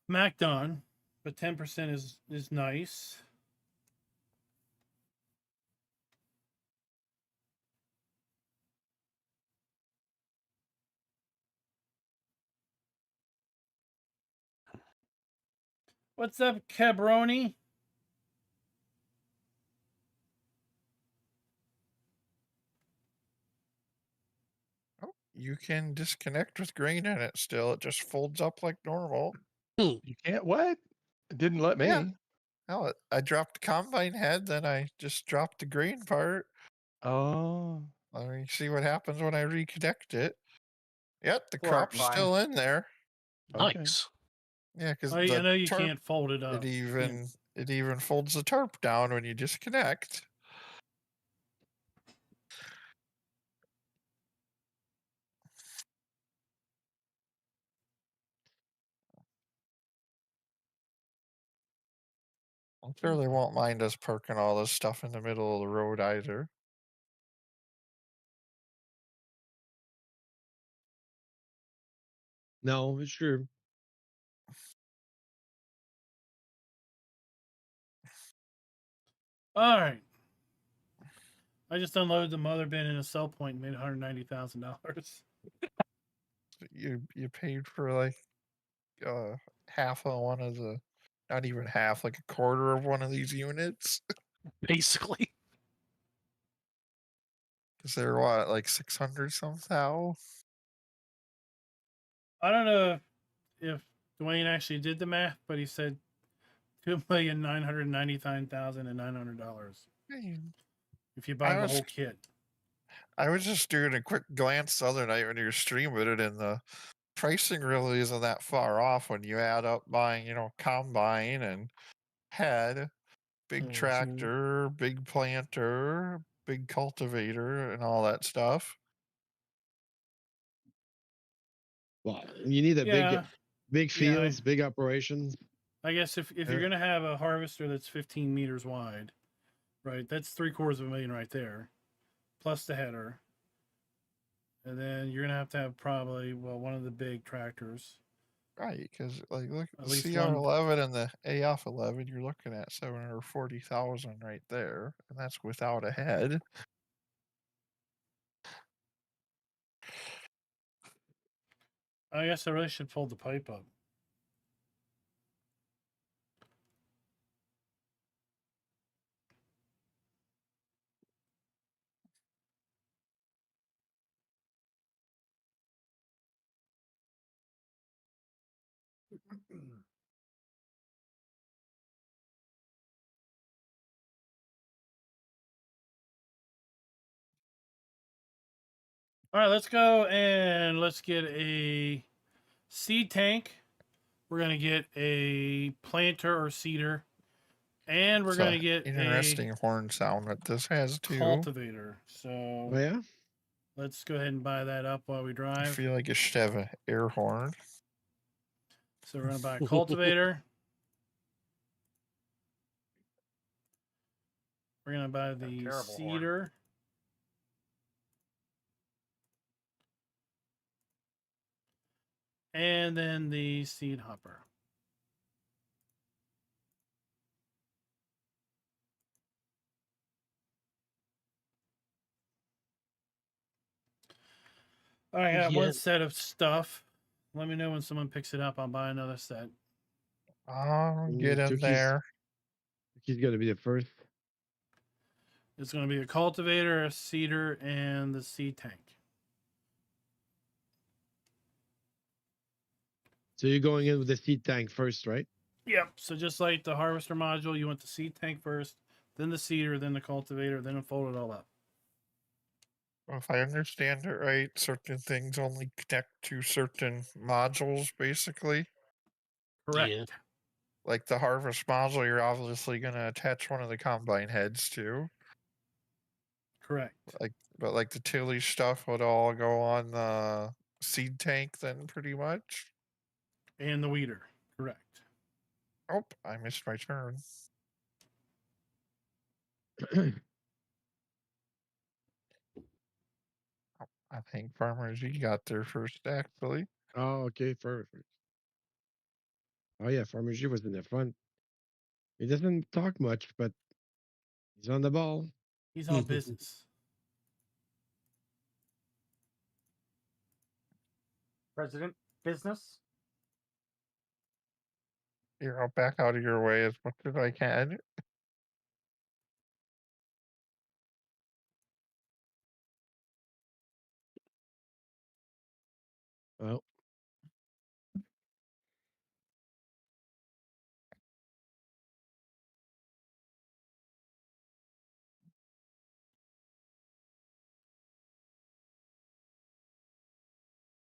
MacDon, but 10% is nice. What's up, Cabroni? Oh, you can disconnect with grain in it still. It just folds up like normal. You can't what? It didn't let me. Yeah. No, I dropped the combine head, then I just dropped the grain part. Oh. Let me see what happens when I reconnect it. Yep, the Worked crop's fine. still in there. Okay. nice. Yeah, because I know you tarp, can't fold it up. it even folds the tarp down when you disconnect. I'm sure they won't mind us parking all this stuff in the middle of the road either. No, it's true. All right. I just unloaded the mother bin in a sell point and made $190,000. You paid for like half of one of the, not even half, like a quarter of one of these units. Basically. Because they're what, like 600 somehow? I don't know if Dwayne actually did the math, but he said $2,999,900 if you buy the whole kit. I was just doing a quick glance the other night when you were streaming it, and the pricing really isn't that far off when you add up buying, combine and head, big tractor, big planter, big cultivator, and all that stuff. Well, you need a Yeah. big fields, big operations. I guess if you're going to have a harvester that's 15 meters wide, right, that's $750,000 right there, plus the header. And then you're going to have probably, one of the big tractors. Right, because look at At the least CR11 and the AF 11, you're looking at 740,000 right there, and that's without a head. I guess I really should fold the pipe up. All right, let's go and let's get a seed tank. We're going to get a planter or seeder. And we're going to get interesting horn sound that this has too. Cultivator. So yeah, let's go ahead and buy that up while we drive. I feel like it should have an air horn. So we're going to buy a cultivator. We're going to buy the seeder. Horn. And then the seed hopper. All right, I got Yeah. one set of stuff. Let me know when someone picks it up. I'll buy another set. I'll get in Tookie's- there. He's gonna be the first. It's going to be a cultivator, a seeder, and the seed tank. So you're going in with the seed tank first, right? Yep. So just like the harvester module, you want the seed tank first, then the seeder, then the cultivator, then fold it all up. If I understand it right, certain things only connect to certain modules, basically. Correct. Yeah. Like the harvest module, you're obviously going to attach one of the combine heads to. Correct. But like the tillage stuff would all go on the seed tank then, pretty much. And the weeder. Correct. Oh, I missed my turn. I think Farmer G got there first, actually. Oh, okay, first. Oh yeah, Farmer G was in the front. He doesn't talk much, but he's on the ball. He's all business. President business. I'll back out of your way as much as I can. Oh,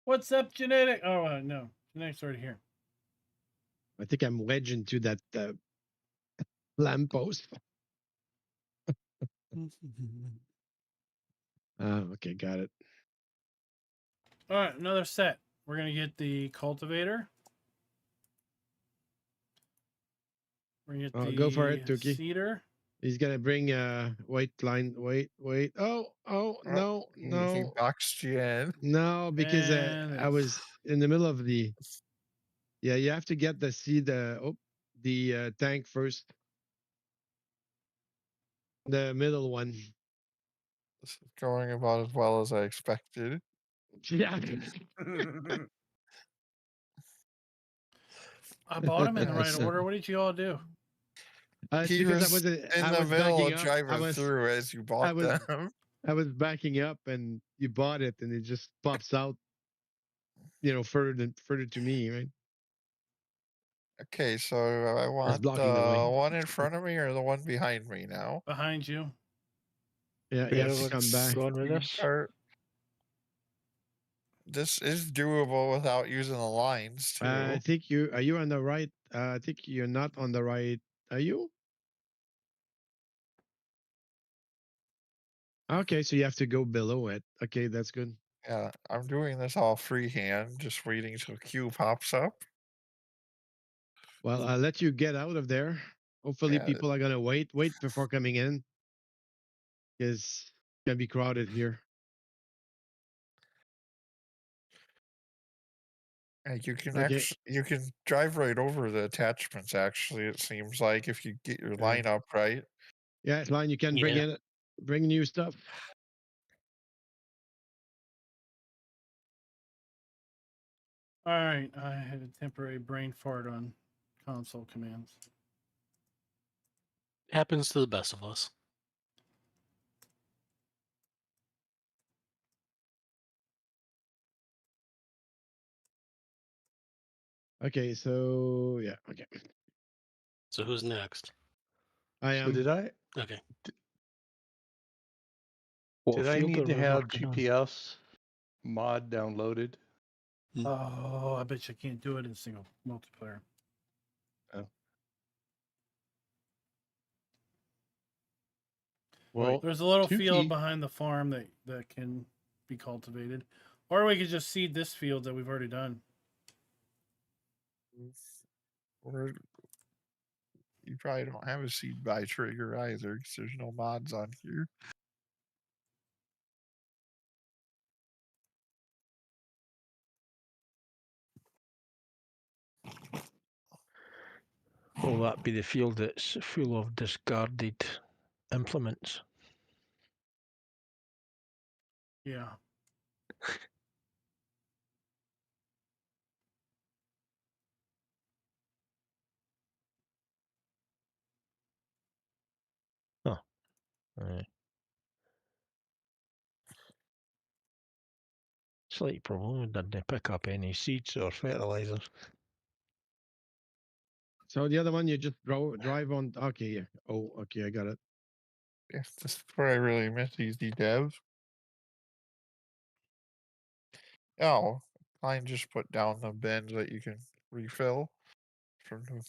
What's up, Genetic? Oh, no. Genetic's already here. I think I'm wedged into that lamppost. Okay, got it. All right, another set. We're going to get the cultivator. We're going to get the Go for it, Tuki. seeder. He's gonna bring white line. Wait. Oh, no, He no, boxed you in. no, because And I was in the middle of the. Yeah, you have to get the seed. The tank first. The middle one. This is going about as well as I expected. Yeah. I bought him in the right order. What did you all do? He because was in I the was middle backing of up. driving through as you bought them. I was backing up, and you bought it, and it just pops out. Further to me, right? Okay, so I want blocking the way. the one in front of me or the one behind me now. Behind you. Yeah, you have to come back. Going with this. This is doable without using the lines too. I think are you on the right? I think you're not on the right. Are you? Okay, so you have to go below it. Okay, that's good. Yeah, I'm doing this all freehand, just waiting till Q pops up. Well, I'll let you get out of there. Hopefully, people are gonna wait before coming in, because it's gonna be crowded here. And you can drive right over the attachments. Actually, it seems like if you get your line up right. Yeah, it's fine. You can bring new stuff. All right, I had a temporary brain fart on console commands. Happens to the best of us. Okay, so yeah, okay. So who's next? I am. So did I? Okay. Did I need to have GPS mod downloaded? Oh, I bet you can't do it in single multiplayer. Oh. Well, there's a little field behind the farm that can be cultivated, or we could just seed this field that we've already done. You probably don't have a seed buy trigger either, because there's no mods on here. Will that be the field that's full of discarded implements? Yeah. Slight problem, we didn't pick up any seeds or fertilizers. So the other one you just drive on. Okay, yeah. Oh, okay, I got it. Yes, this is where I really miss these devs. Oh, I just put down the bins that you can refill from the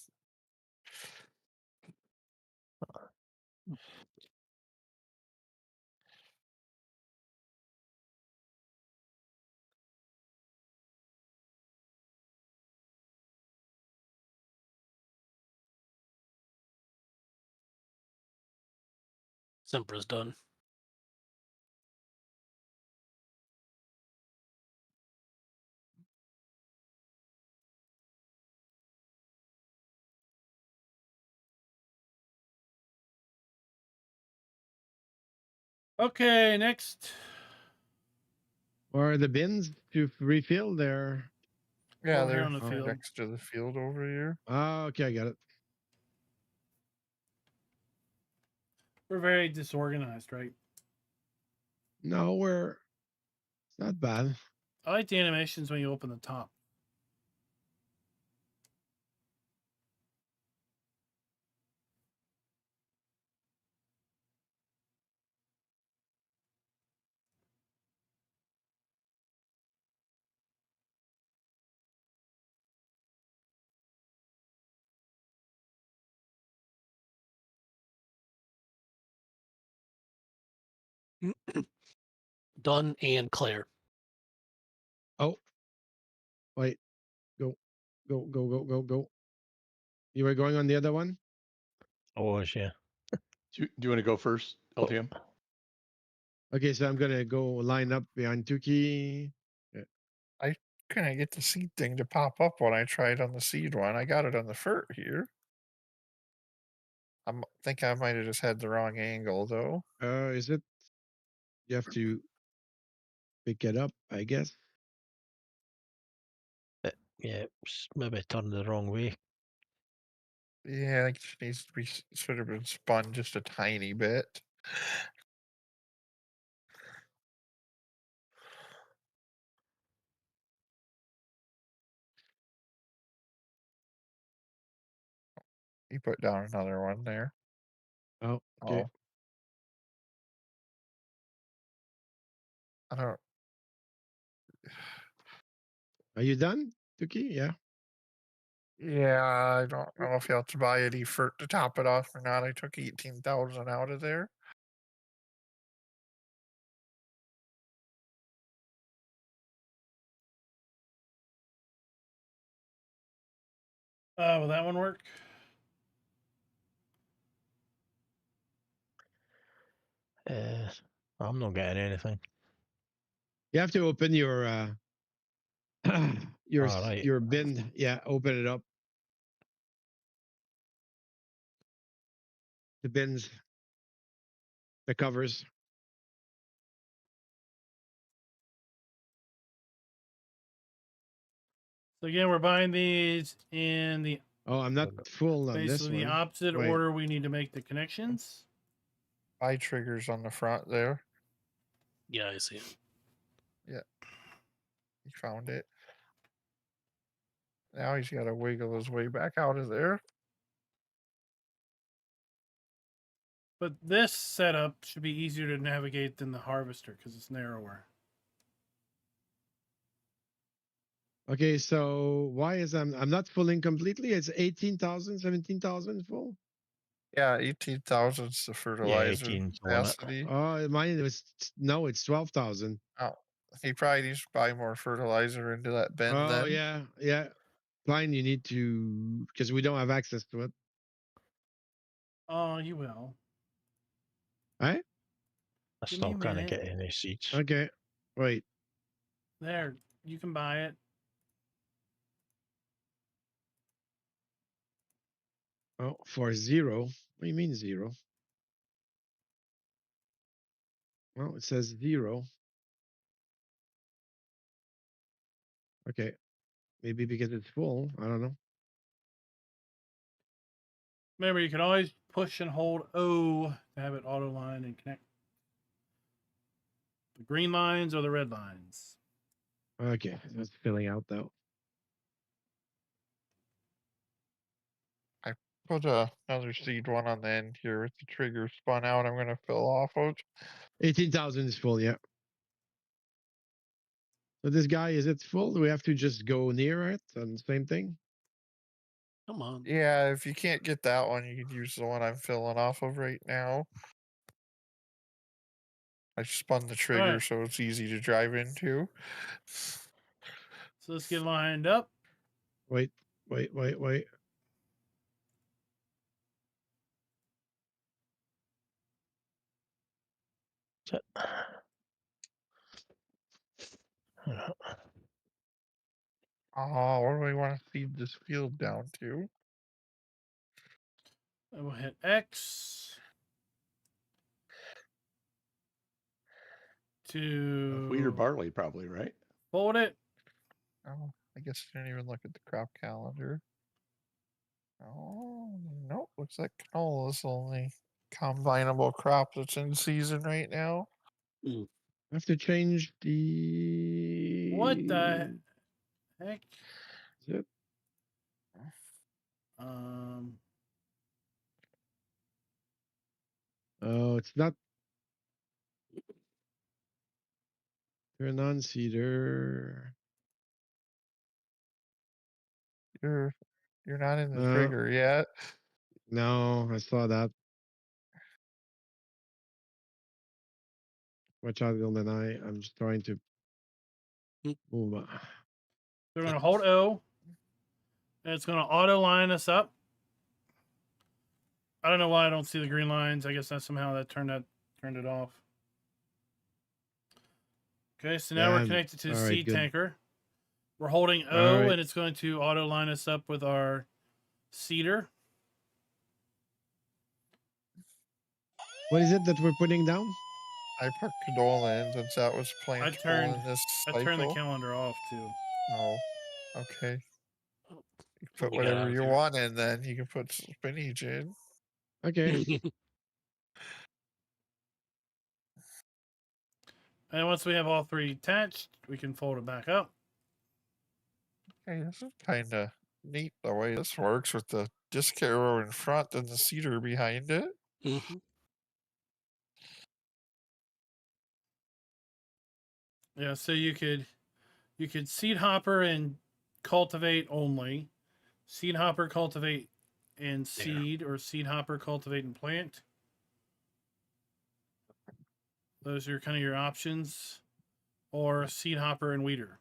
Semper's done. Okay, next. Where are the bins to refill there? yeah, Over here they're on the field. next to the field over here. Ah, okay, I got it. We're very disorganized, right? No, it's not bad. I like the animations when you open the top. Done and Claire. Oh, wait, go. You were going on the other one? Oh, yeah. Do you want to go first, LTM? Okay, so I'm gonna go line up behind Tuki. I couldn't get the seed thing to pop up when I tried on the seed one. I got it on the fert here. I think I might have just had the wrong angle though. Is it? You have to pick it up, I guess. Yeah, maybe turned the wrong way. Yeah, it just needs to be sort of been spun just a tiny bit. You put down another one there. Oh, okay. Oh. I don't. Are you done, Tuki? Yeah. Yeah, I don't know if you have to buy any fert to top it off or not. I took 18,000 out of there. Will that one work? I'm not getting anything. You have to open your Right. your bin. Yeah, open it up. The bins, the covers. So again, we're buying these in the Oh, I'm not full on this basically one. the opposite Wait. order we need to make the connections. Eye triggers on the front there. Yeah, I see it. Yeah. He found it. Now he's got to wiggle his way back out of there. But this setup should be easier to navigate than the harvester because it's narrower. Okay, so why is I'm not fulling completely? It's 18,000, 17,000 full. Yeah, 18,000 is the fertilizer 18's on it. capacity. Oh, mine was no, it's 12,000. Oh, he probably needs to buy more fertilizer into that bin Oh then. yeah. Fine, you need to because we don't have access to it. Oh, you will. Right? I Give me still a can't minute. get any seeds. Okay. Wait. There, you can buy it. Oh, for 0. What do you mean 0? Well, it says 0. Okay. Maybe because it's full. I don't know. Remember, you can always push and hold O to have it auto line and connect. The green lines or the red lines? Okay, that's filling out though. I put another seed one on the end here with the trigger spun out. I'm going to fill off of. 18,000 is full, yeah. So this guy, is it full? Do we have to just go near it and same thing? Come on. Yeah, if you can't get that one, you can use the one I'm filling off of right now. I spun the trigger right. so it's easy to drive into. So let's get lined up. Wait. That's it. Oh, what do we want to feed this field down to? And we'll hit X to Wheat or barley, probably, right? fold it. Oh, I guess I didn't even look at the crop calendar. Oh, nope. Looks like canola is the only combinable crop that's in season right now. I have to change the... What the heck? Is it? Oh, it's not. Turn on seeder. You're not in the trigger yet. No, I saw that. Watch out, don't deny. I'm just trying to move on. We're going to hold O, and it's going to auto line us up. I don't know why I don't see the green lines. I guess that somehow that turned it off. Okay, so now we're connected to the seed tanker. We're holding O, and it's going to auto line us up with our seeder. What is it that we're putting down? I put canola in since that was plantable in this cycle. I turned the calendar off too. Oh, okay. You put We got whatever out of you here. want in, then you can put spinach in. Okay. And once we have all three attached, we can fold it back up. Hey, this is kind of neat the way this works with the disc arrow in front and the cedar behind it. Yeah, so you could seed hopper and cultivate only, seed hopper, cultivate and seed, or seed hopper, cultivate and plant. Those are kind of your options, or seed hopper and weeder.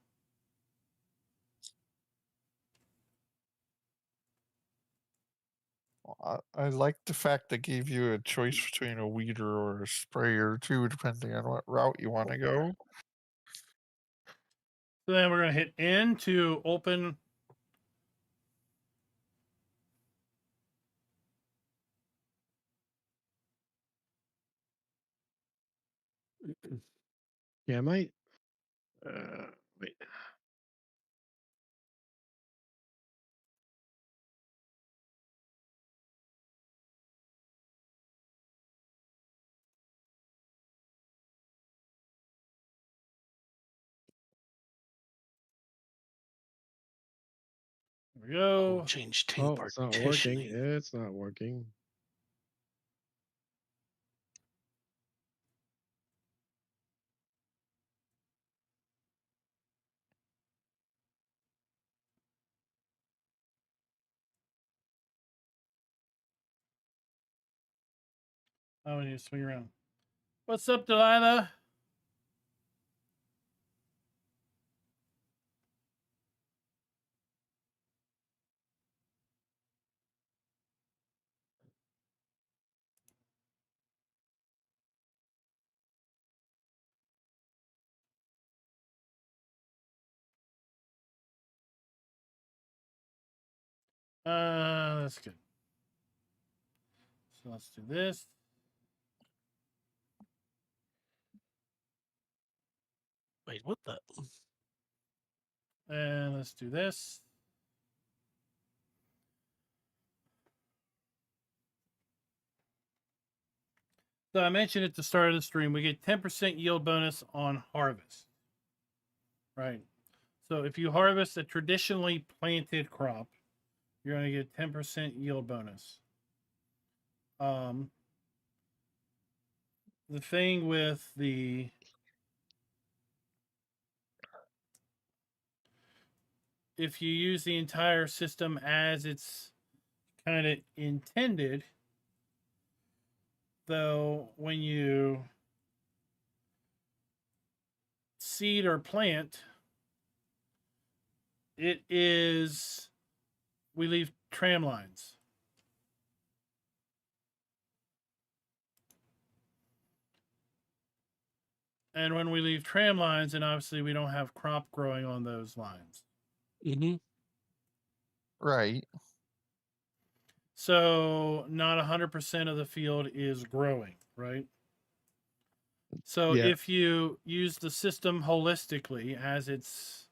I like the fact they gave you a choice between a weeder or a sprayer too, depending on what route you want to go. So then we're going to hit N to open. Yeah, I might. Wait. There we go. Change team Oh, it's not working. partitioning. It's not working. Oh, we need to swing around. What's up, Delilah? That's good. So let's do this. Wait, what the? And let's do this. So I mentioned at the start of the stream, we get 10% yield bonus on harvest. Right. So if you harvest a traditionally planted crop, you're going to get 10% yield bonus. The thing with if you use the entire system as it's kind of intended, though, when you seed or plant, we leave tram lines. And when we leave tram lines, then obviously we don't have crop growing on those lines. Mm-hmm. Right. So not 100% of the field is growing, right? So if you use the system holistically as it's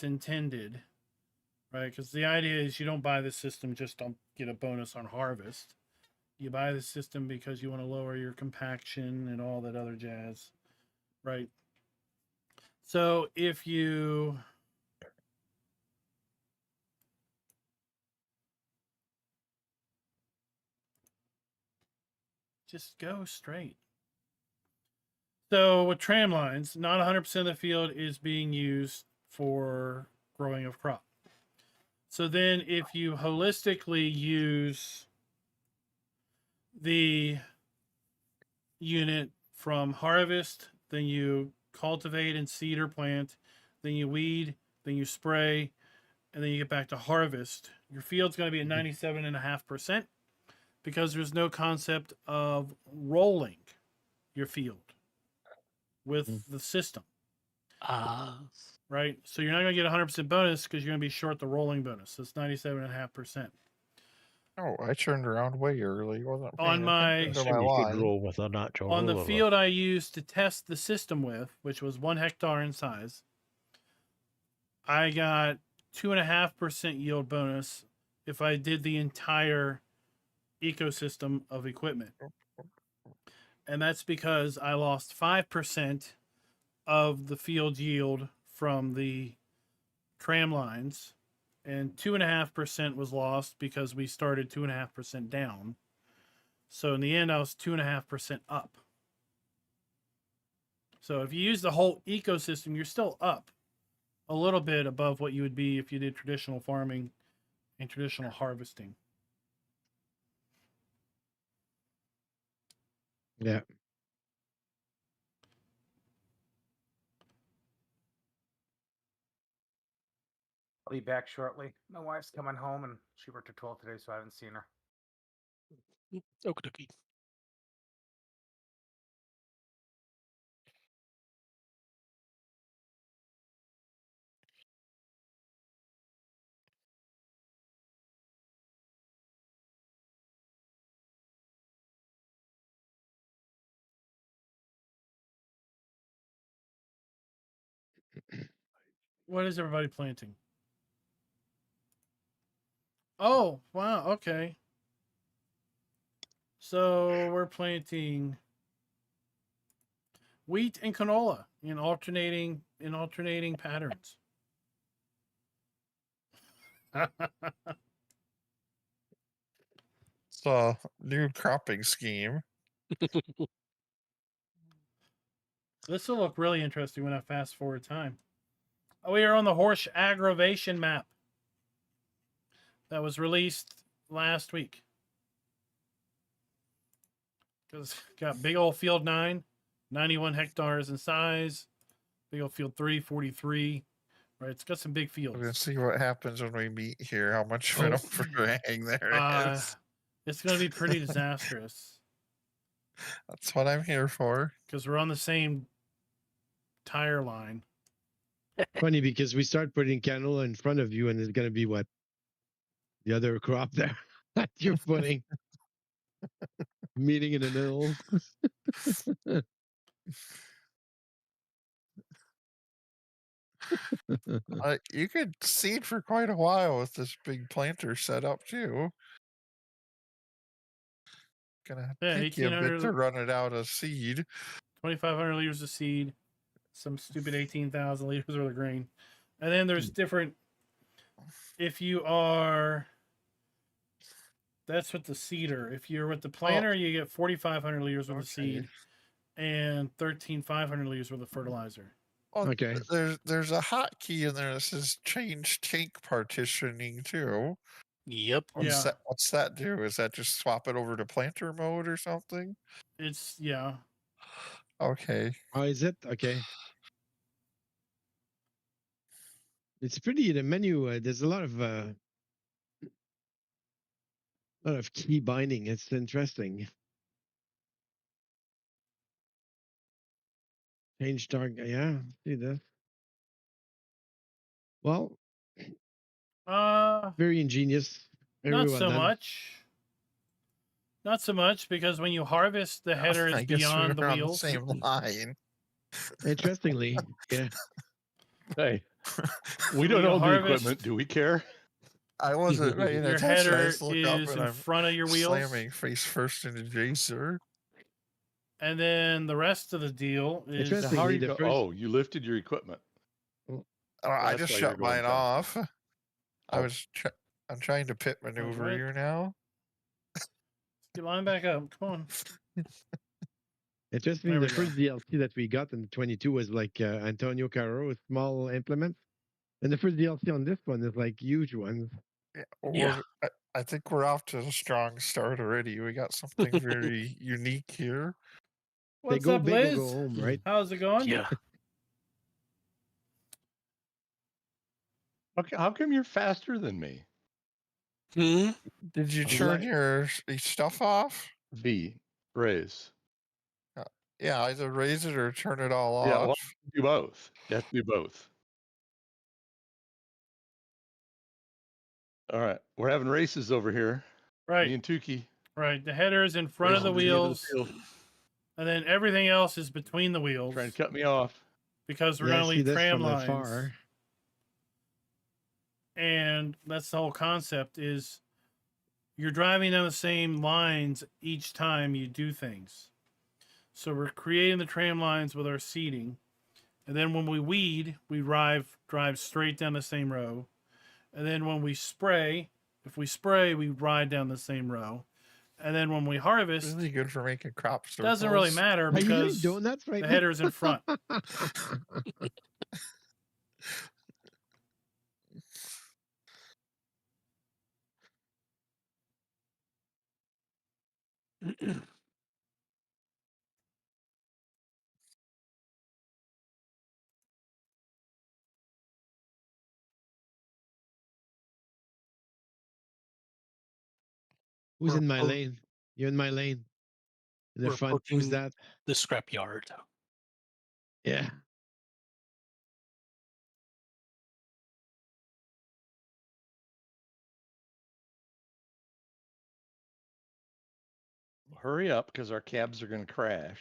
intended, right? Because the idea is you don't buy the system just to get a bonus on harvest. You buy the system because you want to lower your compaction and all that other jazz, right? So if you just go straight. So with tram lines, not 100% of the field is being used for growing of crop. So then if you holistically use the unit from harvest, then you cultivate and seed or plant, then you weed, then you spray, and then you get back to harvest, your field's going to be at 97.5% because there's no concept of rolling your field with the system. Right? So you're not going to get 100% bonus because you're going to be short the rolling bonus. That's 97.5%. Oh, I turned around way early. Wasn't On paying my attention to You my could line. roll with a natural on the rollover. field I used to test the system with, which was 1 hectare in size, I got 2.5% yield bonus if I did the entire ecosystem of equipment. And that's because I lost 5% of the field yield from the tram lines, and 2.5% was lost because we started 2.5% down. So in the end, I was 2.5% up. So if you use the whole ecosystem, you're still up a little bit above what you would be if you did traditional farming and traditional harvesting. Yeah. I'll be back shortly. My wife's coming home and she worked at 12 today, so I haven't seen her. Okie What is everybody planting? Oh, wow. Okay. So we're planting wheat and canola in alternating patterns. It's a new cropping scheme. This will look really interesting when I fast forward time. Oh, we are on the horse aggravation map that was released last week. Because got big old field 9, 91 hectares in size. Big old field 3, 43. Right, it's got some big fields. We're gonna see what happens when we meet here. How much of an overhang there is. It's going to be pretty disastrous. That's what I'm here for. Because we're on the same tire line. Funny because we start putting canola in front of you, and it's going to be what? The other crop there that you're putting. Meeting in the middle. You could seed for quite a while with this big planter set up too. gonna Yeah, take you a bit 1800 to run it out of seed. 2,500 liters of seed, some stupid 18,000 liters worth of grain. And then there's different, if you are, that's with the seeder. If you're with the planter, you get 4,500 liters worth of seed and 13,500 liters worth of fertilizer. Well, Okay. There's a hotkey in there that says change tank partitioning too. Yep. What's that do? Is that just swap it over to planter mode or something? It's, yeah. Okay. Oh, is it? Okay. It's pretty, the menu, there's a lot of key binding. It's interesting. Change target. Yeah, see this. Well, very ingenious. Not Very so well done. much. Not so much, because when you harvest, the header is I guess beyond the we're on wheels. the same line. Interestingly, yeah. Hey, we don't you own the harvest- equipment. Do we care? I wasn't paying Your attention. I header just looked up is and in I'm front of your wheels. slamming face first into Jacer. And then the rest of the deal is So how are Interestingly, you the go- first. Oh, you lifted your equipment. I that's just why you're shut going mine faster. off. Oh. I'm trying to pit maneuver right. you now. get line back up. Come on. Interestingly, There the we go. first DLC that we got in 22 was like Antonio Caro, with small implements. And the first DLC on this one is like huge ones. Yeah. I think we're off to a strong start already. We got something very unique here. They What's go up, big Liz? or go home, right? How's it going? Yeah. How come you're faster than me? Hmm? Did you I'm turn like- your stuff off? V, raise. Yeah, either raise it or turn it all off. Yeah, well, do both. You have to do both. All right, we're having races over here. Right. Me and Tukey. Right. The header is in front of the racing to the end wheels, field. and then everything else is between the wheels, Trying to cut me off. because we're Yeah, I going to see leave this tram from lines. afar. And that's the whole concept, is you're driving down the same lines each time you do things. So we're creating the tram lines with our seating. And then when we weed, we drive straight down the same row. And then when we spray, if we spray, we ride down the same row. And then when we harvest, Really good for making crop circles. doesn't really matter, Are you doing because donuts right the now? header's in front. Who's We're in my po- lane? You're in my lane. In the We're front. Who's approaching that? the scrapyard. Yeah. Hurry up, because our cabs are going to crash.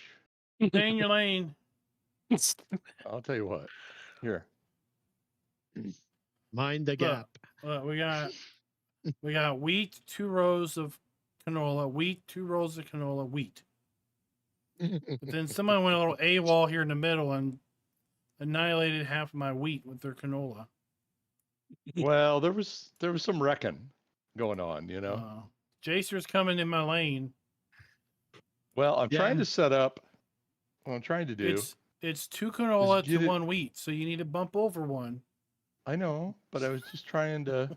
Stay in your lane. I'll tell you what. Here. Mind the Look, gap. we got wheat, 2 rows of canola, wheat, 2 rows of canola, wheat. But then someone went a little AWOL here in the middle and annihilated half of my wheat with their canola. Well, there was some wrecking going on, you know. Jacer's coming in my lane. Well, I'm trying Yeah. to set up. What I'm trying to do. It's 2 canola get to it- 1 wheat, so you need to bump over one. I know, but I was just trying to. And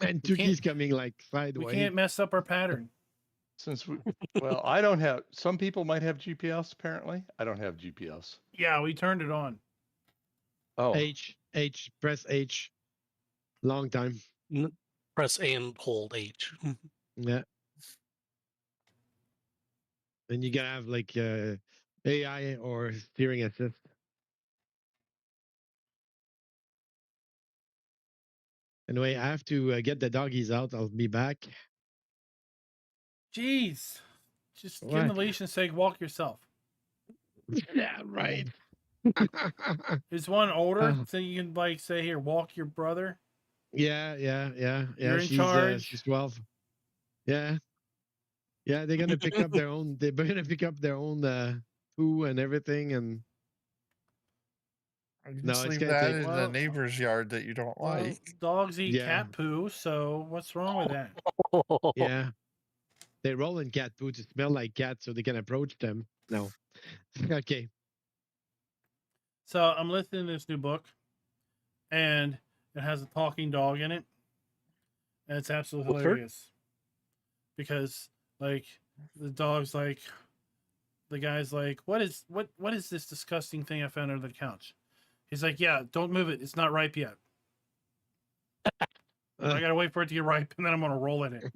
We can't- Tuki's coming like We sideways. can't mess up our pattern. Well, I don't have. Some people might have GPS. Apparently, I don't have GPS. Yeah, we turned it on. Oh, H, press H. Long time. Press A and hold H. Yeah. And you gotta have like AI or steering assist. Anyway, I have to get the doggies out. I'll be back. Jeez. Just give him the What? leash and say, walk yourself. Yeah, right. Is one older? Oh. So you can like say, here, walk your brother. Yeah. You're in She's charge. she's 12. Yeah. Yeah, they're gonna pick up their own. They're gonna pick up their own poo and everything, and You no, just it's leave gonna that take. in the Well, neighbor's yard that you don't Well, like. dogs eat Yeah. cat poo, so what's wrong with that? Yeah, they roll in cat poo to smell like cats, so they can approach them. No, okay. So I'm listening to this new book, and it has a talking dog in it, and it's absolutely Woofer? hilarious because like the dog's like, the guy's like, what is this disgusting thing I found under the couch? He's like, yeah, don't move it, it's not ripe yet. I gotta wait for it to get ripe, and then I'm gonna roll in it.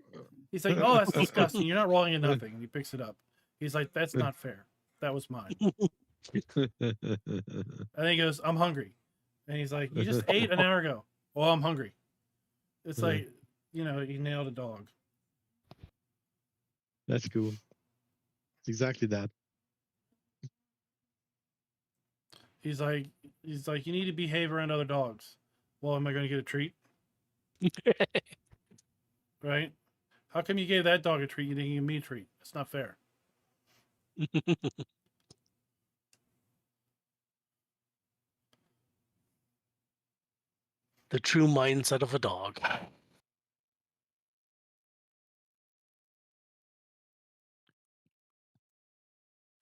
He's like, oh, that's disgusting, you're not rolling in nothing. And he picks it up. He's like, that's not fair, that was mine. And then he goes, I'm hungry. And he's like, you just ate an hour ago. Well, I'm hungry. It's like, you know, he nailed a dog. That's cool. It's exactly that. He's like, you need to behave around other dogs. Well, am I going to get a treat? Right? How come you gave that dog a treat? You didn't give me a treat. That's not fair. The true mindset of a dog.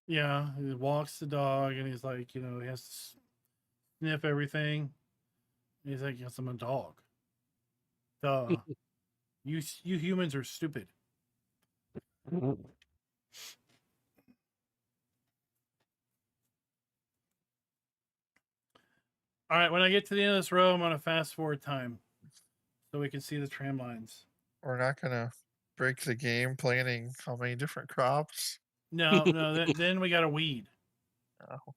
Yeah, he walks the dog, and he's like, you know, he has to sniff everything. And he's like, yes, I'm a dog. Duh. you humans are stupid. All right, when I get to the end of this row, I'm going to fast forward time so we can see the tram lines. We're not gonna break the game planting how many different crops. No, then we got to weed. Oh.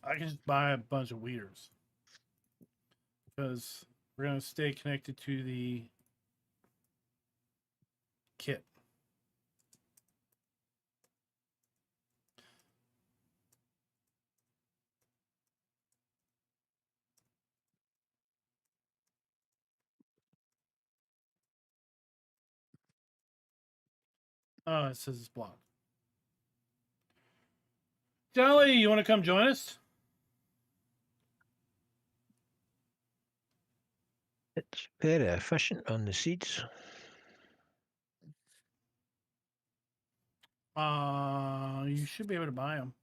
I can just buy a bunch of weeders because we're going to stay connected to the kit. Oh, it says it's blocked. Jelly, you want to come join us? It's very efficient on the seeds. You should be able to buy them.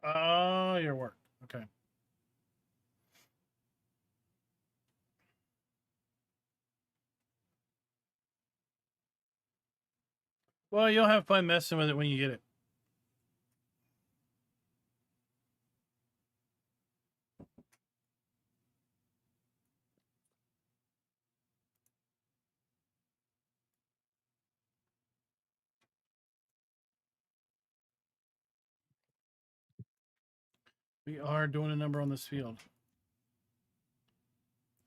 Oh, your work. Okay. Well, you'll have fun messing with it when you get it. We are doing a number on this field.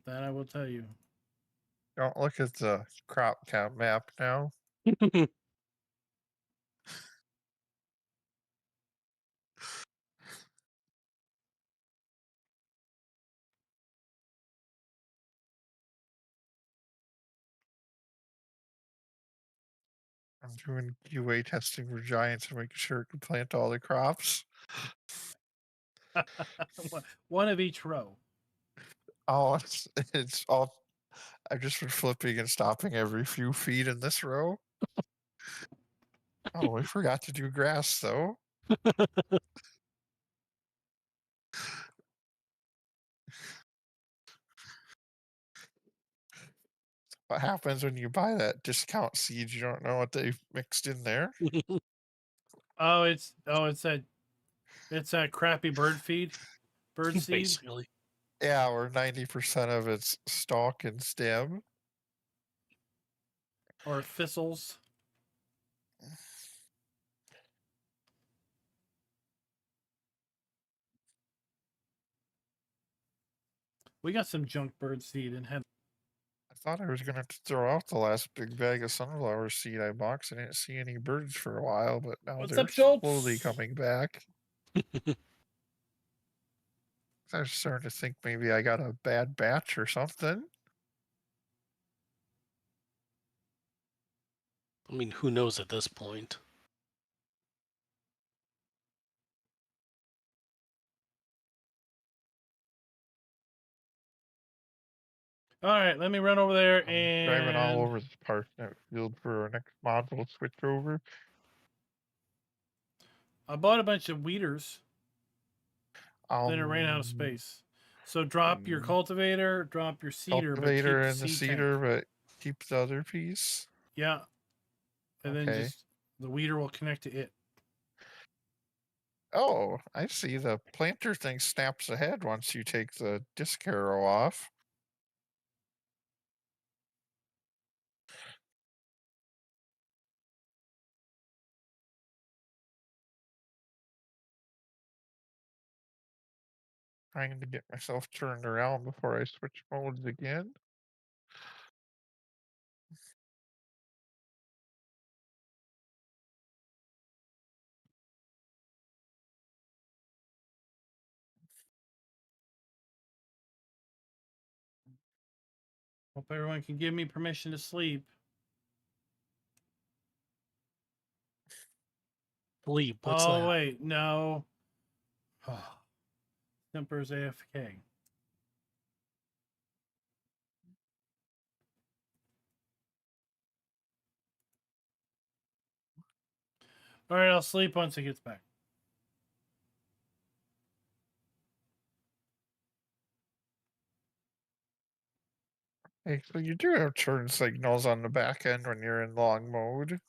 That I will tell you. Don't look at the crop count map now. I'm doing QA testing for giants and making sure it can plant all the crops. One of each row. Oh, it's all. I've just been flipping and stopping every few feet in this row. Oh, we forgot to do grass though. What happens when you buy that discount seed? You don't know what they've mixed in there. Oh, it's that crappy bird feed. Bird seed. Basically. Yeah, where 90% of it's stalk and stem. or thistles. We got some junk bird seed and had. I thought I was going to have to throw out the last big bag of sunflower seed I bought 'cause I didn't see any birds for a while, but now What's they're up, Schultz? slowly coming back. I was starting to think maybe I got a bad batch or something. I mean, who knows at this point? All right, let me run over there I'm driving all and over the parsnip field for our next module switch over. I bought a bunch of weeders. Then it ran out of space. So drop your cultivator, drop your seeder, cultivator but keep and the seed seeder, tank. but keep the other piece. Yeah. And then Okay. just the weeder will connect to it. Oh, I see. The planter thing snaps ahead once you take the disc arrow off. Trying to get myself turned around before I switch modes again. Hope everyone can give me permission to sleep. Sleep. What's Oh, that? wait. No. Simper's AFK. All right, I'll sleep once he gets back. Hey, so you do have turn signals on the back end when you're in long mode,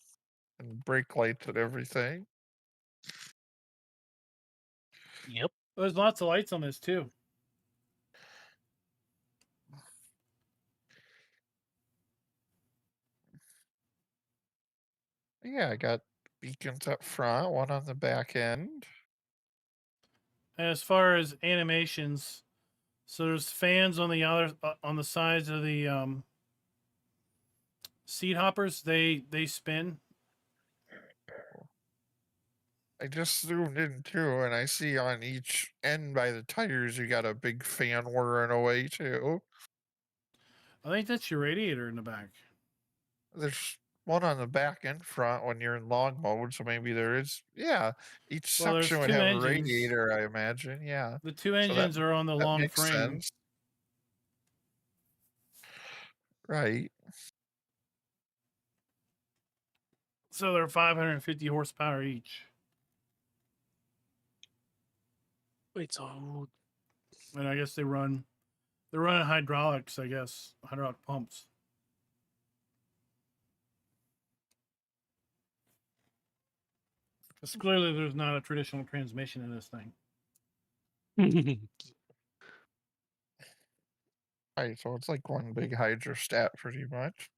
and brake lights and everything. Yep. There's lots of lights on this, too. Yeah, I got beacons up front, one on the back end. As far as animations, so there's fans on the other on the sides of the seed hoppers. They spin. I just zoomed in too, and I see on each end by the tires you got a big fan whirring away too. I think that's your radiator in the back. There's one on the back and front when you're in long mode, so maybe there is. Yeah, each Well, there's section would two have engines. a radiator, I imagine. Yeah, The two so engines are on the that long makes frame. sense. Right. So they're 550 horsepower each. Wait, so And I guess they're running hydraulics, I guess. Hydraulic pumps. Because clearly there's not a traditional transmission in this thing. Right, so it's like one big hydrostat pretty much.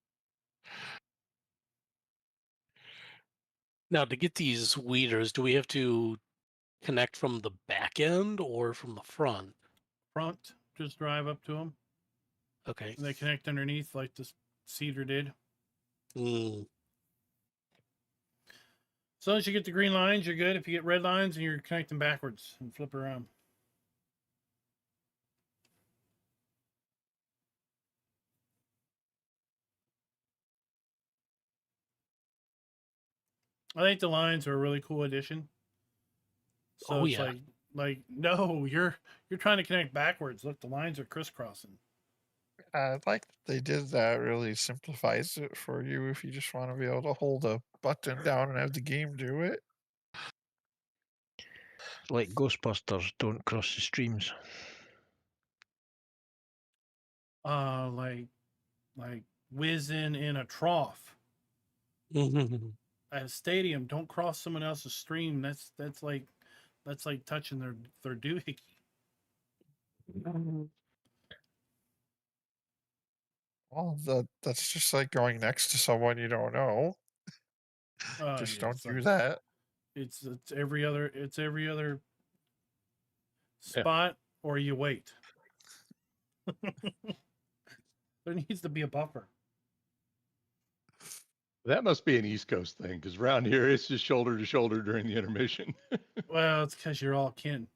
now to get these weeders, do we have to connect from the back end or from the front? Front, just drive up to them. Okay. And they connect underneath like this cedar did. Mm. As long as you get the green lines, you're good. If you get red lines, and you're connecting backwards and flip around. I think the lines are a really cool addition. So it's like no, you're trying to connect backwards. Look, the lines are crisscrossing. I like that they did that. Really simplifies it for you if you just want to be able to hold a button down and have the game do it. Like Ghostbusters, don't cross the streams. Like whizzing in a trough at a stadium. Don't cross someone else's stream. That's like touching their doohickey. Well, that's just like going next to someone you don't know. Just Yeah, don't it's do like- that. It's every other spot, or you wait. There needs to be a buffer. That must be an East Coast thing, because around here it's just shoulder to shoulder during the intermission. Well, it's because you're all kin.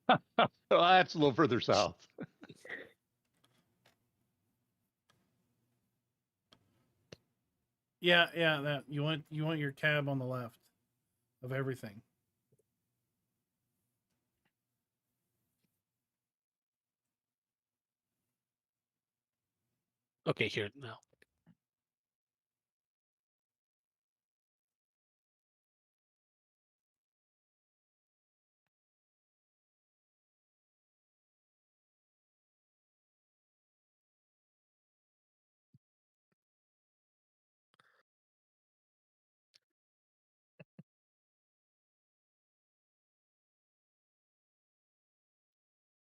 Well, that's a little further south. Yeah, that you want your cab on the left of everything. Okay, here now.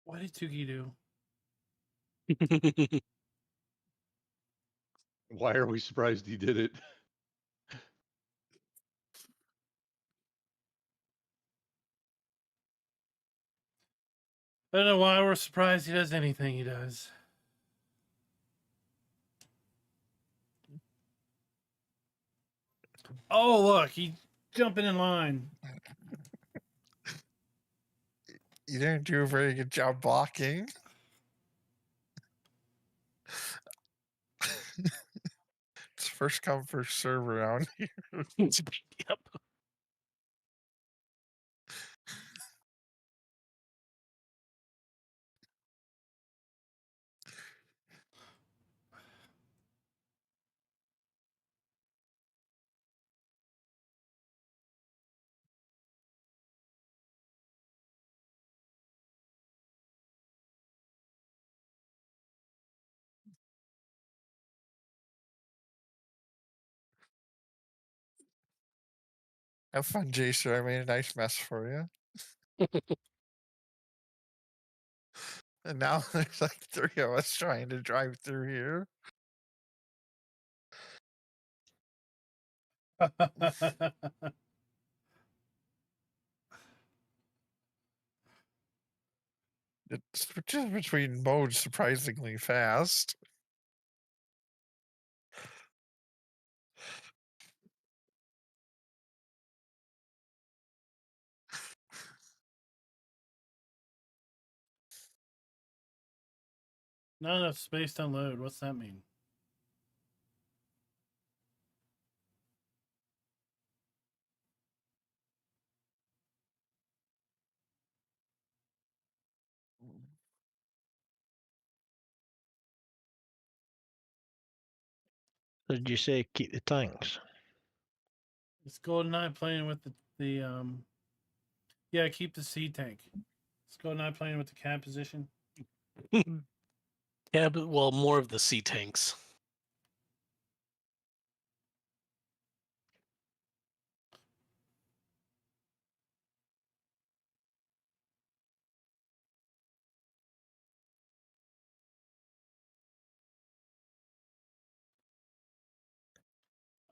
What did Tuki do? Why are we surprised he did it? I don't know why we're surprised he does anything he does. Oh, look, he's jumping in line. You didn't do a very good job blocking. It's first come, first serve around here. Yep. Have fun, Jason. I made a nice mess for you. And now there's like 3 of us trying to drive through here. It switches between modes surprisingly fast. Not enough space to unload. What's that mean? Did you say keep the tanks? It's GoldenEye playing with the yeah, keep the C tank. It's GoldenEye playing with the cab position. Yeah, but well, more of the sea tanks.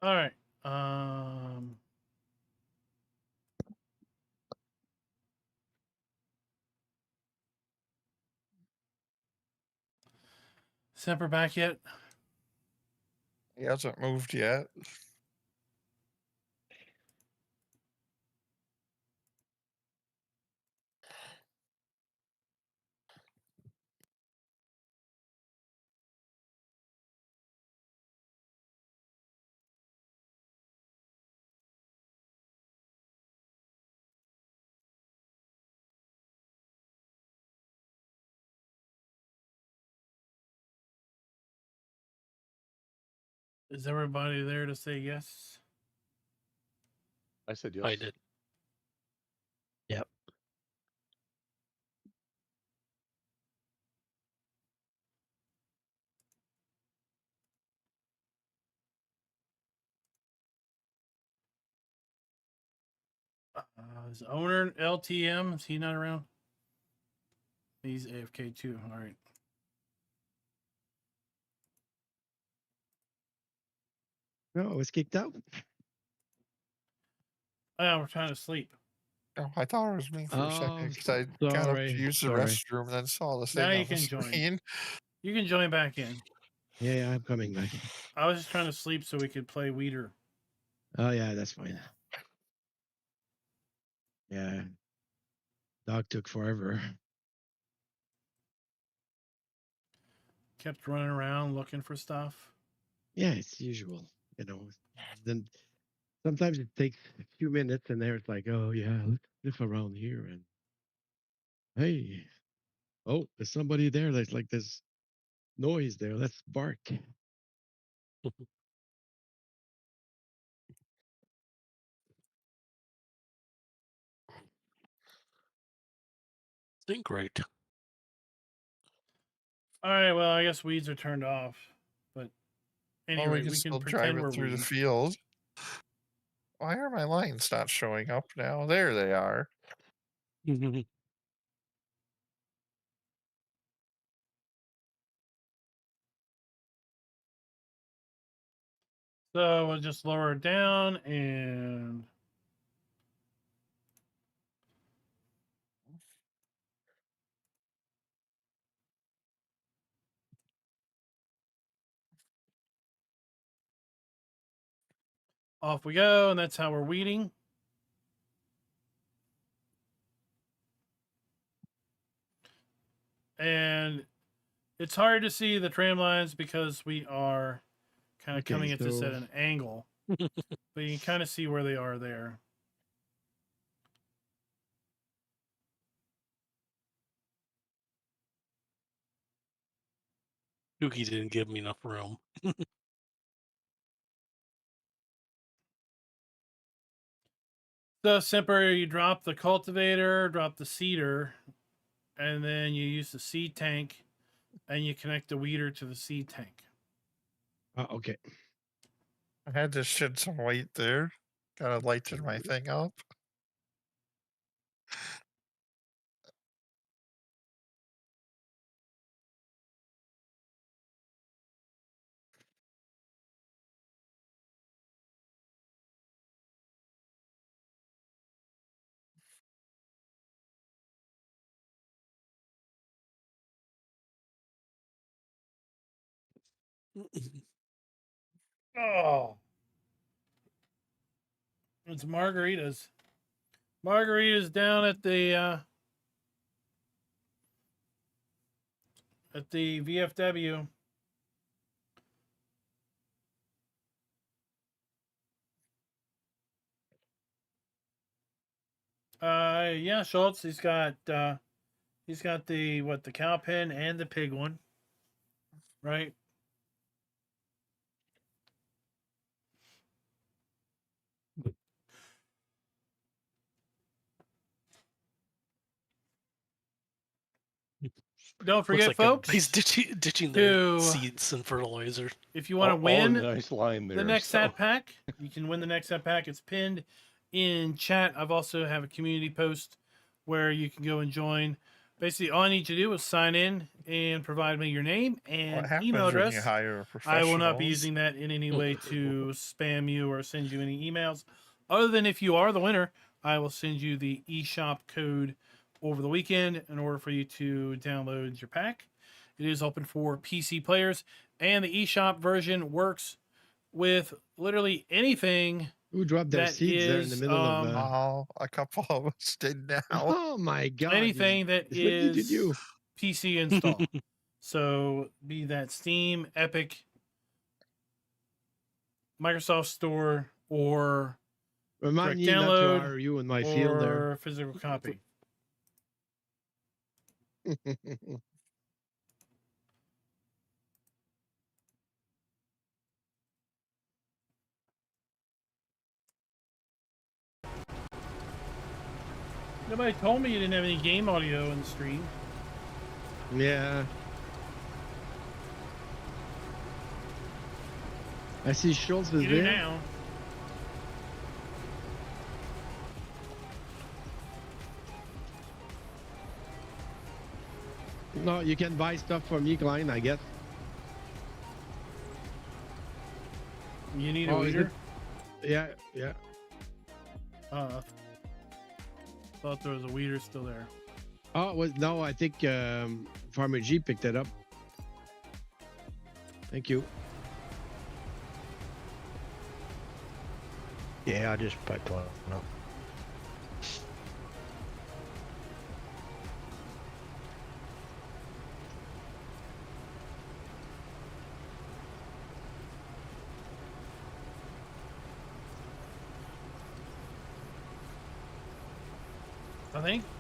All right. Semper back yet? He hasn't moved yet. Is everybody there to say yes? I said yes. I did. Yep. Is owner LTM? Is he not around? He's AFK too. All right. No, I was kicked out. Oh, we're trying to sleep. Oh, I thought it was me for a second Oh, because I got up to sorry, use the sorry. restroom and then saw the thing Now on you the can join. screen. You can join back in. Yeah, I'm coming back. I was just trying to sleep so we could play Weeder. Oh yeah, that's fine. Yeah. Dog took forever. Kept running around looking for stuff. Yeah, it's usual. You know. Then sometimes it takes a few minutes, and there's like, oh yeah, let's live around here, and hey, oh, there's somebody there. There's like this noise there. Let's bark. Think great. All right, well, I guess weeds are turned off. But anyway, Well, we can we still can drive pretend it we're through the weeding. field. Why are my lines not showing up now? There they are. So we'll just lower it down and off we go, and that's how we're weeding. And it's hard to see the tram lines because we are kind of coming at this at an angle. But you can kind of see where they are there. Dookie didn't give me enough room. So simple, you drop the cultivator, drop the seeder, and then you use the seed tank, and you connect the weeder to the seed tank. Okay. I had to shed some weight there. Gotta lighten my thing up. Oh, it's margaritas. Margaritas down at the VFW. Yeah, Schultz. He's got the the cow pen and the pig one, right? Don't forget, Looks like folks. He's ditching their seeds and fertilizer. If you want to win nice line there, the NEXAT Pack, you can win the NEXAT Pack. It's pinned in chat. I've also have a community post where you can go and join. Basically, all I need you to do is sign in and provide me your name and email address. When you hire I will not be using that in any way to spam you or send you any emails. Other than if you are the winner, I will send you the eShop code over the weekend in order for you to download your pack. It is open for PC players, and the eShop version works with literally anything. Who dropped their seeds there in the middle of? A couple of us did now. Oh my god! Anything that what did you do? PC install. So be that Steam, Epic, Microsoft Store, or remind me not to hire you in my field there. or physical copy. Nobody told me you didn't have any game audio in the stream. Yeah. I see Schultz is You do there. now. No, you can buy stuff from Klein, I guess. You need a Oh, is weeder? Yeah, yeah. Thought there was a weeder still there. Oh, no, I think Farmer G picked it up. Thank you. Yeah, I just picked one up.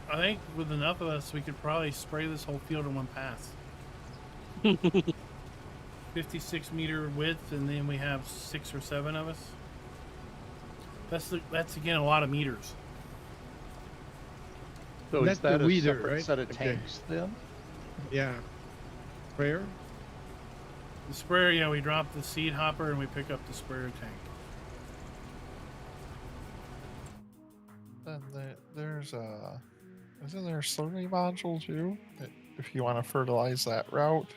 I think with enough of us, we could probably spray this whole field in one pass. 56 meter width, and then we have 6 or 7 of us. That's again a lot of meters. So That's is that the a weeder, separate right? set of Okay. tanks then? Yeah. Sprayer? The sprayer, yeah, we drop the seed hopper and we pick up the sprayer tank. Then there's isn't there a slurry module too? If you want to fertilize that route.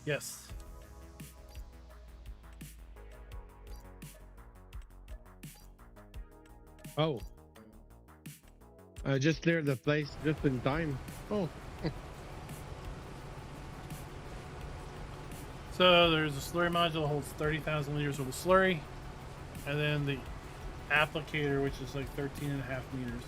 Yes. Oh. I just cleared the place just in time. Oh. So there's a slurry module that holds 30,000 liters of the slurry, and then the applicator, which is like 13.5 meters.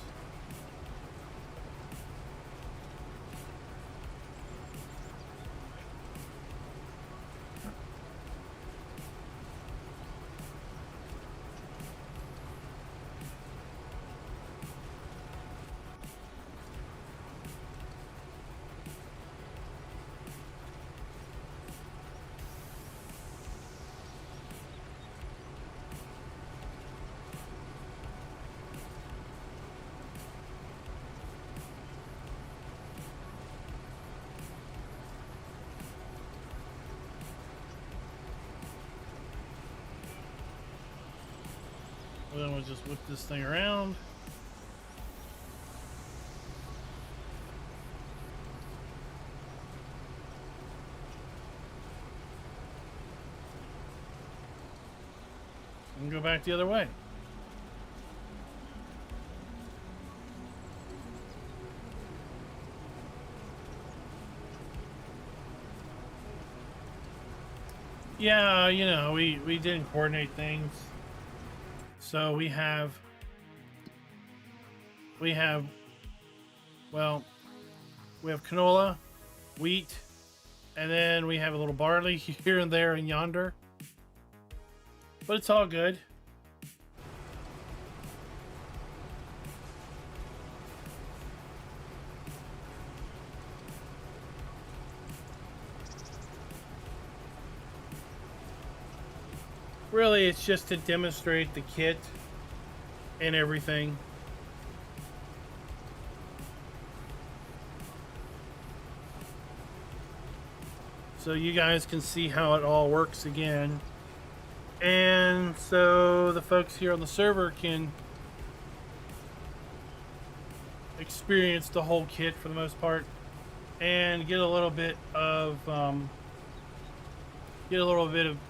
Well, then we'll just whip this thing around. And go back the other way. Yeah, you know, we didn't coordinate things. So we have canola, wheat, and then we have a little barley here and there and yonder. But it's all good. Really, it's just to demonstrate the kit and everything. So you guys can see how it all works again. And so the folks here on the server can experience the whole kit for the most part and get a little bit of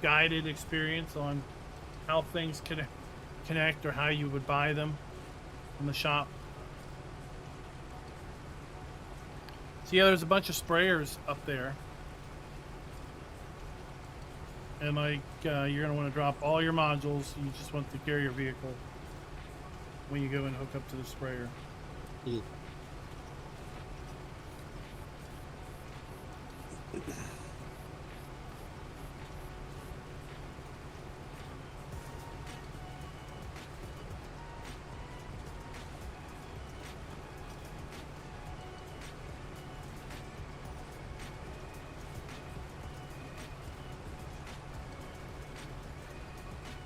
guided experience on how things connect or how you would buy them from the shop. So yeah, there's a bunch of sprayers up there. And like, you're gonna want to drop all your modules. You just want to carry your vehicle when you go and hook up to the sprayer.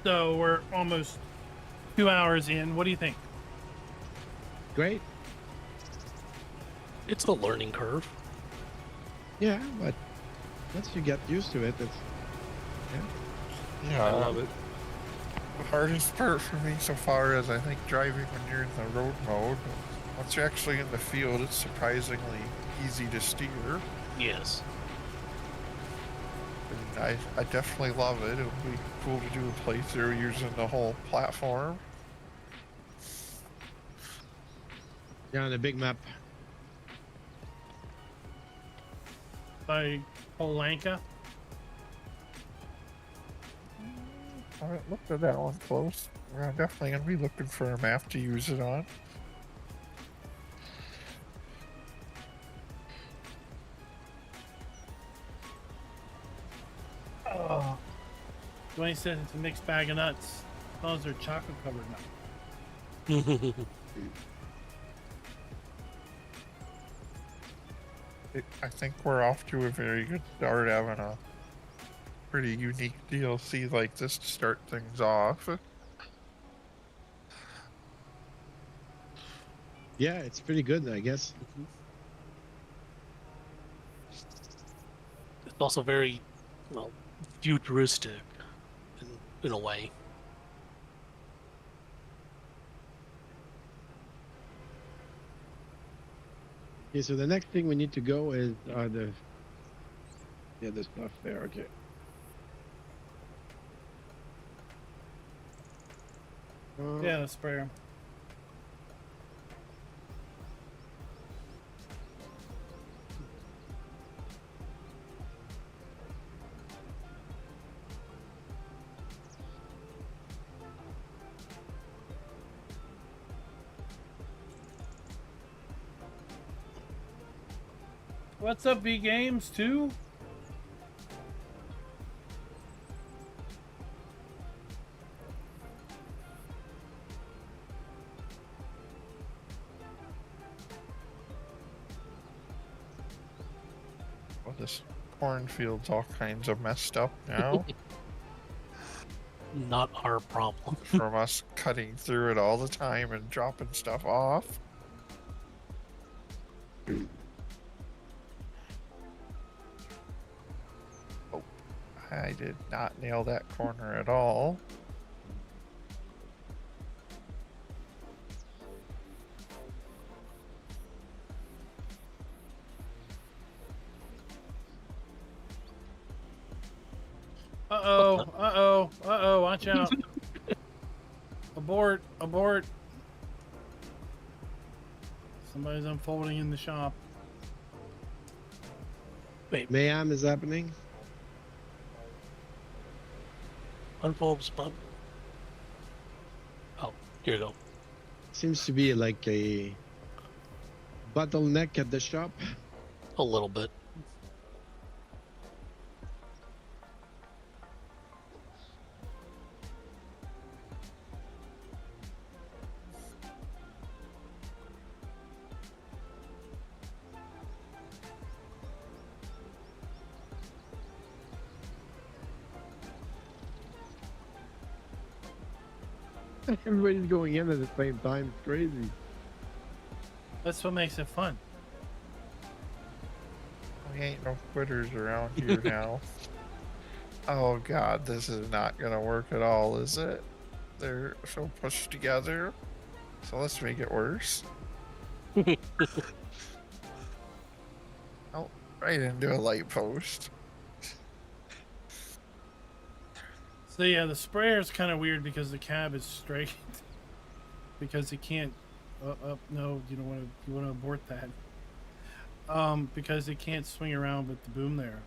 So we're almost 2 hours in. What do you think? Great. It's a learning curve. Yeah, but once you get used to it, it's Yeah, I love it. The hardest part for me so far is I think driving when you're in the road mode. Once you're actually in the field, it's surprisingly easy to steer. Yes. And I definitely love it. It would be cool to do a playthrough using the whole platform. Yeah, on the big map. By Polanka. I haven't looked at that one close. We're definitely going to be looking for a map to use it on. Oh. Dwayne says it's a mixed bag of nuts. Those are chocolate covered nuts. I think we're off to a very good start, having a pretty unique DLC like this to start things off. Yeah, it's pretty good, I guess. It's also very, well, futuristic in a way. Okay, so the next thing we need to go is the stuff there. Okay. Yeah, the sprayer. What's up, V Games 2? Well, this cornfield's all kinds of messed up now. Not our problem. From us cutting through it all the time and dropping stuff off. Oh, I did not nail that corner at all. Uh-oh, watch out. Abort, abort. Somebody's unfolding in the shop. Wait, Mayhem is happening. unfold spot. Oh, here you go. Seems to be like a bottleneck at the shop. A little bit. Everybody's going in at the same time. It's crazy. That's what makes it fun. We ain't no quitters around here now. Oh god, this is not gonna work at all, is it? They're so pushed together. So let's make it worse. Oh, right into a light post. So yeah, the sprayer is kind of weird because the cab is straight. Because it can't. No, you don't want to. You want to abort that. Because it can't swing around with the boom there.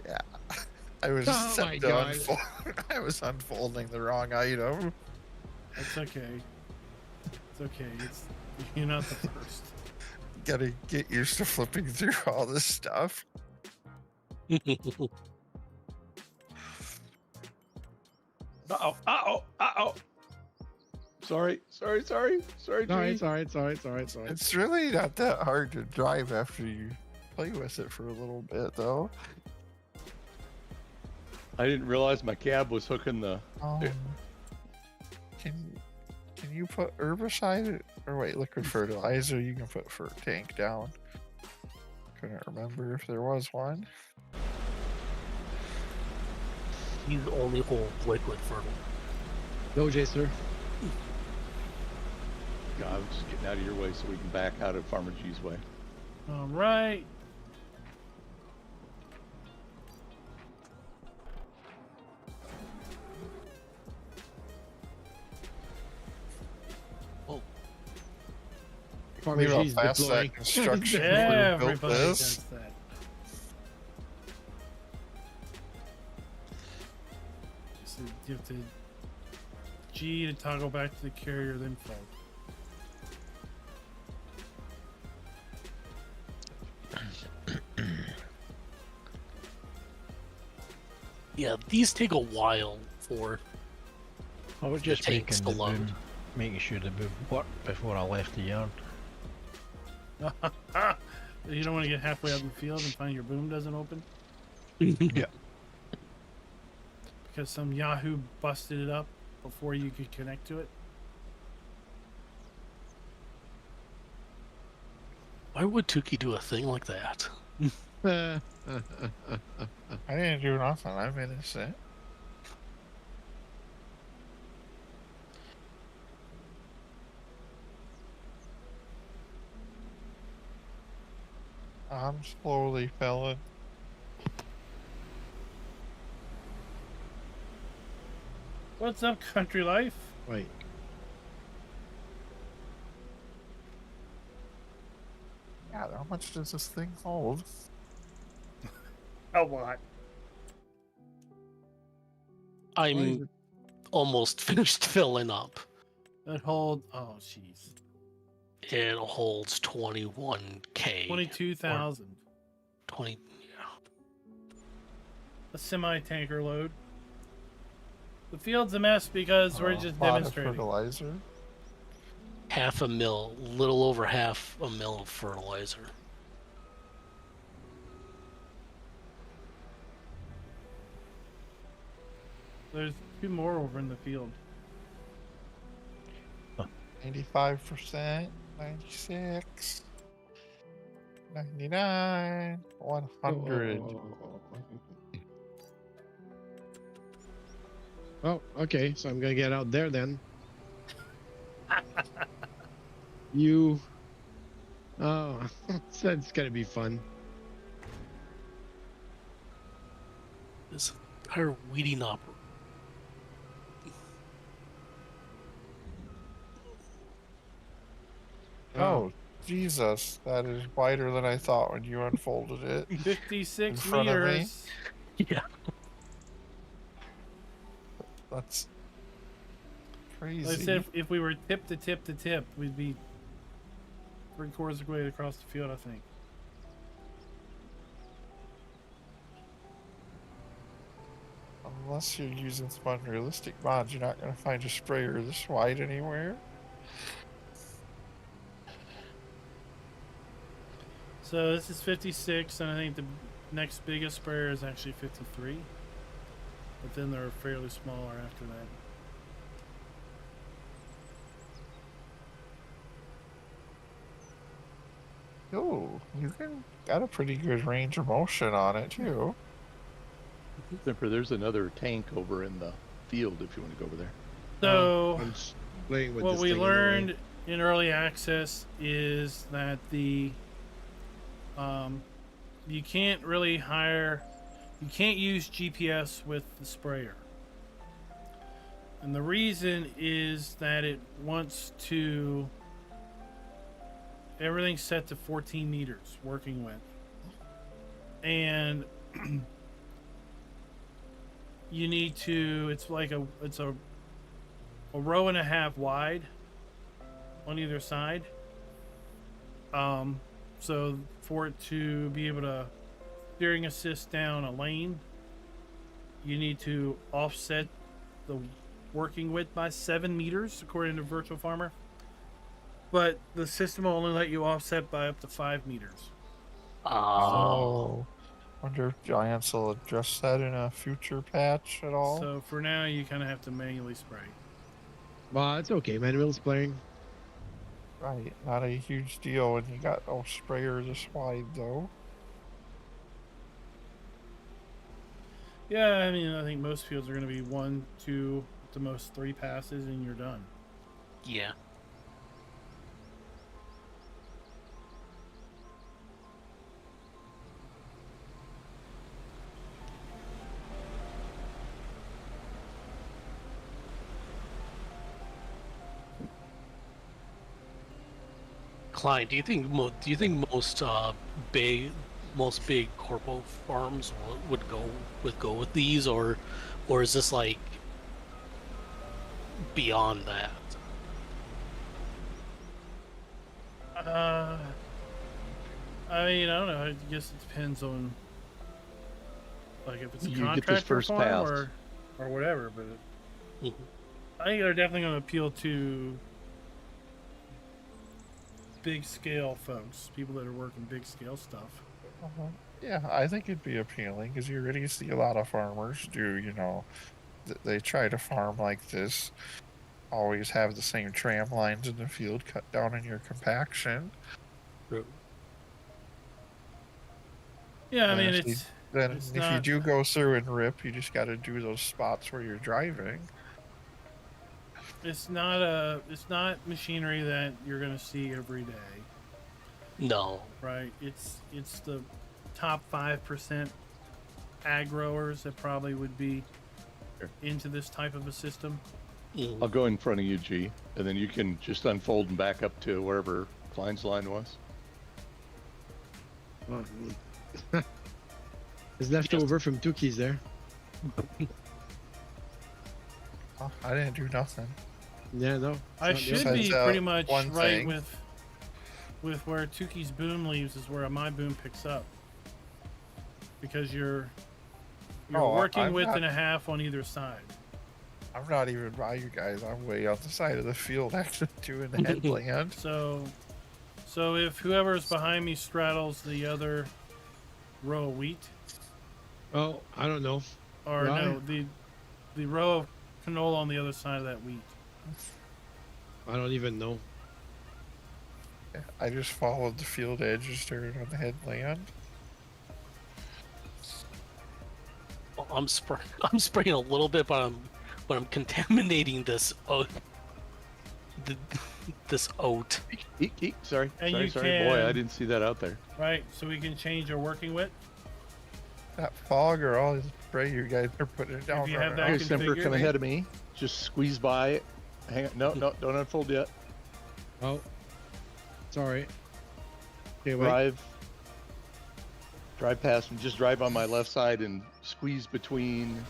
Yeah, I was Oh set my to God. I was unfolding the wrong item. It's okay. It's okay. It's you're not the first. Gotta get used to flipping through all this stuff. Uh-oh, uh-oh, uh-oh. Sorry, No, it's G. all right. It's all right. It's all right. It's really not that hard to drive after you play with it for a little bit, though. I didn't realize my cab was hooking the... Can you put herbicide or wait, liquid fertilizer? You can put for tank down. Couldn't remember if there was one. You only hold liquid fertile. Go, Jay, sir. God, I'm just getting out of your way so we can back out of Farmer G's way. All right. Farmer Look how G's fast deploying. that construction crew built Everybody this. does that. So you have to G to toggle back to the carrier, then fold. Yeah, these take a while for I was the just tanks to load. making sure the boom worked before I left the yard. You don't want to get halfway out in the field and find your boom doesn't open Yeah. because some Yahoo busted it up before you could connect to it. Why would Tukey do a thing like that? I didn't do nothing. I'm innocent. I'm slowly filling. What's up, country life? Wait. God, how much does this thing hold? A lot. I'm almost finished filling up. That hold. Oh, jeez. It holds 21K. 22,000. 20. A semi-tanker load. The field's a mess because we're just demonstrating. Fertilizer. Half a mil, little over half a mil of fertilizer. There's 2 more over in the field. 95%, 96, 99, 100. Oh, okay. So I'm gonna get out there then. You. Oh, it's gonna be fun. This entire weeding opera. Oh, Jesus. That is wider than I thought when you unfolded it. 56 In front of me? meters. Yeah. That's Like I crazy. said, if we were tip to tip to tip, we'd be 3/4 of the way across the field, I think. Unless you're using some unrealistic mods, you're not going to find a sprayer this wide anywhere. So this is 56, and I think the next biggest sprayer is actually 53. But then they're fairly smaller after that. Oh, you got a pretty good range of motion on it too. Zipper, there's another tank over in the field if you want to go over there. So I'm just playing with what this we thing in a way. learned in early access is that the you can't really you can't use GPS with the sprayer, and the reason is that it wants to everything's set to 14 meters working width, and you need to it's a row and a half wide on either side. So for it to be able to steering assist down a lane, you need to offset the working width by 7 meters according to Virtual Farmer. But the system will only let you offset by up to 5 meters. Oh. Wonder if Giants will address that in a future patch at all. So for now, you kind of have to manually spray. Well, it's okay. Manuel's playing. Right, not a huge deal when you got a sprayer this wide though. Yeah, I mean, I think most fields are going to be 1, 2, at the most 3 passes, and you're done. Yeah. Klein, do you think most big corpo farms would go with these, or is this like beyond that? I mean, I don't know. I guess it depends on, like, if it's a You get this contractor first farm pass. or whatever. But Mhm. I think they're definitely going to appeal to big scale folks, people that are working big scale stuff. Yeah, I think it'd be appealing because you already see a lot of farmers do, they try to farm like this, always have the same tram lines in the field, cut down on your compaction. True. Yeah, I And mean, if you not, do go through and rip, you just got to do those spots where you're driving. it's not machinery that you're going to see every day, No. right? It's the top 5% ag growers that probably would be into this type of a system. I'll go in front of you, G, and then you can just unfold and back up to wherever Klein's line was. It's left over from Tuki's there. Oh, I didn't do nothing. Yeah, no. I it's not should the be Says, pretty much one right thing. with where Tuki's boom leaves is where my boom picks up, because you're Oh, working I'm width not- and a half on either side. I'm not even by you guys. I'm way out the side of the field, actually doing the headland. So if whoever's behind me straddles the other row of wheat, Oh, I don't know. or Right. no, the row of canola on the other side of that wheat. I don't even know. I just followed the field edge and started on the headland. I'm spraying a little bit, but I'm contaminating this oat. This oat. Eek, sorry. And sorry. you Boy, I can- didn't see that out there. Right, so we can change our working width. That fog or all this spray you guys are putting down. you have right that now. Okay, Semper, come configured? ahead of me. Just squeeze by. Hang on. No, don't unfold yet. Oh, sorry. Okay, wait. Drive past and just drive on my left side and squeeze between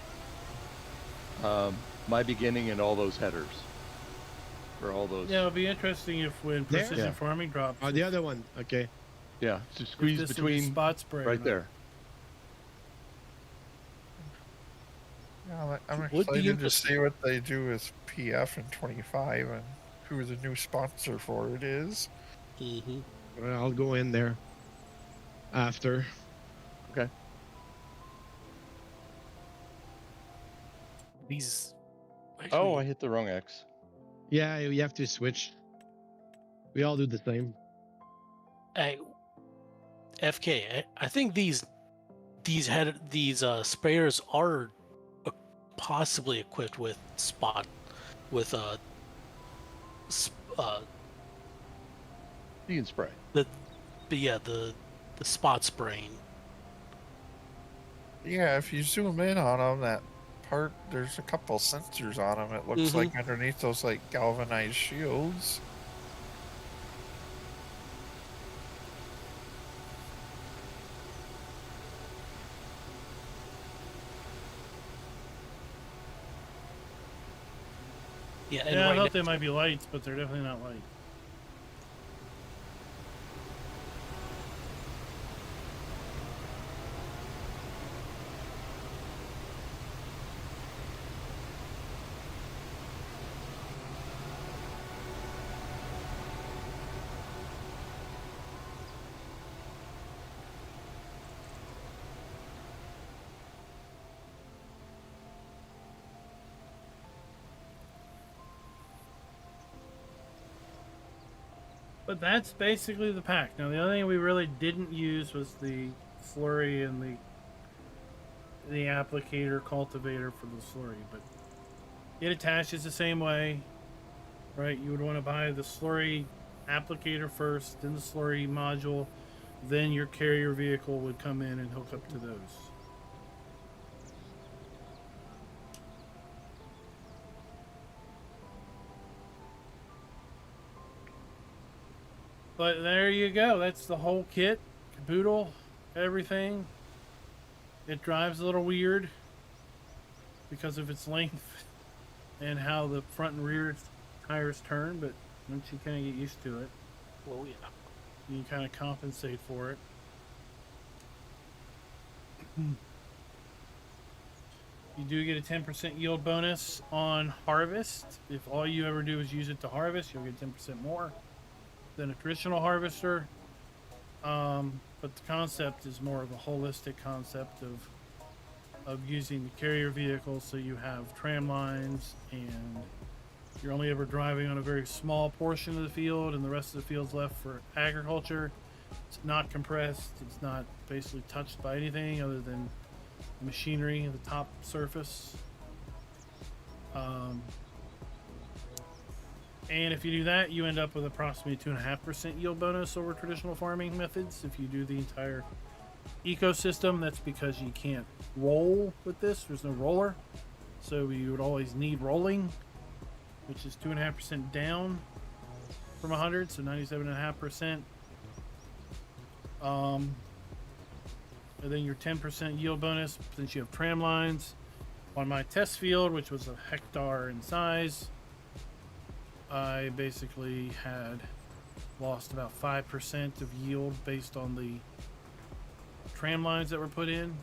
my beginning and all those headers. For all those. Yeah, it'll be interesting if when There? precision Yeah. farming drops. Oh, the other one. Okay. Yeah, just if squeeze this will be between spot spray or right not. there. Yeah, I'm Would be excited to interesting. see what they do with PF in 25 and who the new sponsor for it is. Mm-hmm. Well, I'll go in there after. Okay. These. Oh, I hit the wrong X. Yeah, you have to switch. We all do the same. Hey, FK, I think these sprayers are possibly equipped with You can spray. the spot spraying. Yeah, if you zoom in on them, that part, there's a couple sensors on them. It looks Mhm. like underneath those like galvanized shields. Yeah, and Yeah, I right thought they might be lights, but they're definitely not lights. But that's basically the pack. Now, the only thing we really didn't use was the slurry and the applicator cultivator for the slurry, but it attaches the same way, right? You would want to buy the slurry applicator first, then the slurry module, then your carrier vehicle would come in and hook up to those. But there you go. That's the whole kit, caboodle, everything. It drives a little weird because of its length and how the front and rear tires turn, but once you kind of get used to it, Oh yeah. you kind of compensate for it. You do get a 10% yield bonus on harvest. If all you ever do is use it to harvest, you'll get 10% more than a traditional harvester. But the concept is more of a holistic concept of using the carrier vehicle, so you have tram lines and you're only ever driving on a very small portion of the field and the rest of the field's left for agriculture. It's not compressed, it's not basically touched by anything other than the machinery at the top surface. And if you do that, you end up with approximately 2.5% yield bonus over traditional farming methods. If you do the entire ecosystem, that's because you can't roll with this. There's no roller. So you would always need rolling, which is 2.5% down from 100, so 97.5%. And then your 10% yield bonus, since you have tram lines. On my test field, which was a hectare in size, I basically had lost about 5% of yield based on the tram lines that were put in.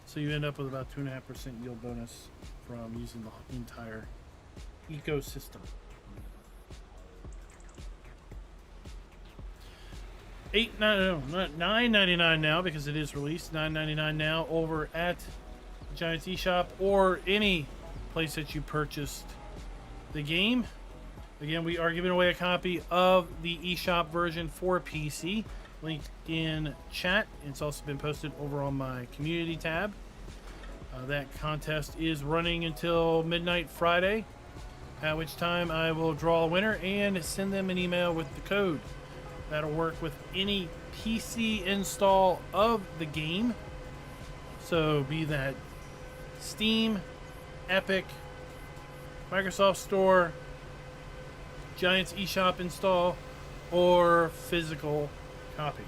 So you end up with about 2.5% yield bonus from using the entire ecosystem. $9.99 now because it is released. $9.99 now over at Giants eShop or any place that you purchased the game. Again, we are giving away a copy of the eShop version for PC, linked in chat. It's also been posted over on my community tab. That contest is running until midnight Friday, at which time I will draw a winner and send them an email with the code. That'll work with any PC install of the game. So be that Steam, Epic, Microsoft Store, Giants eShop install, or physical copy.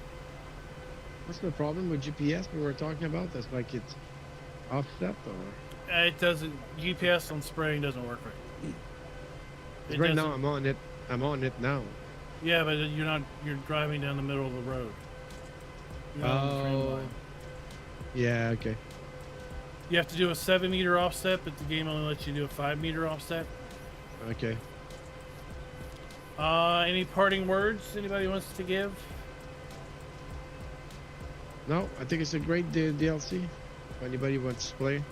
What's the problem with GPS we were talking about? That's like it's offset or? It doesn't. GPS on spraying doesn't work right. Right now I'm on it. I'm on it now. Yeah, but you're not. You're driving down the middle of the road. You're not on the tram line. Yeah. Okay. You have to do a 7-meter offset, but the game only lets you do a 5-meter offset. Okay. Any parting words anybody wants to give? No, I think it's a great DLC. If anybody wants to play.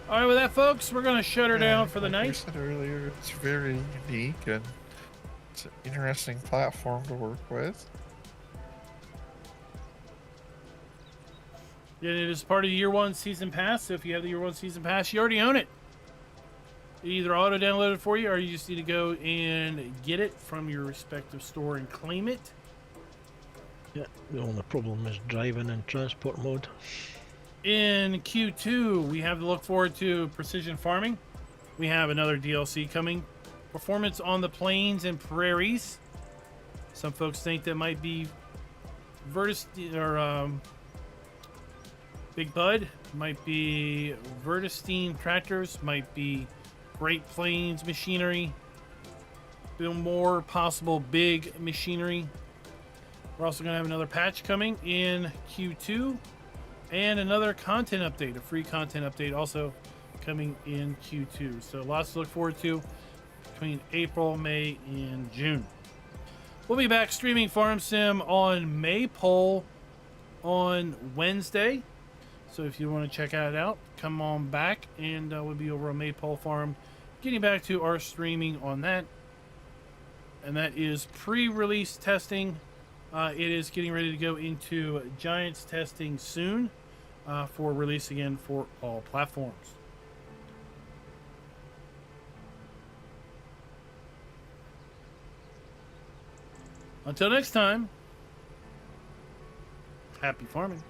All right, with that, folks, we're going to shut her down for the like night. I said earlier, it's very unique and it's an interesting platform to work with. Yeah, it is part of the Year 1 Season Pass, so if you have the Year 1 Season Pass, you already own it. It either auto-download it for you, or you just need to go and get it from your respective store and claim it. Yeah, the only problem is driving in transport mode. In Q2, we have to look forward to Precision Farming. We have another DLC coming. Performance on the Plains and Prairies. Some folks think that might be Big Bud, might be Vertestein tractors, might be Great Plains machinery. More possible big machinery. We're also going to have another patch coming in Q2 and another content update, a free content update also coming in Q2. So lots to look forward to between April, May, and June. We'll be back streaming Farm Sim on Maypole on Wednesday. So if you want to check it out, come on back, and we'll be over on Maypole Farm, getting back to our streaming on that. And that is pre-release testing. It is getting ready to go into Giants testing soon for release again for all platforms. Until next time, happy farming.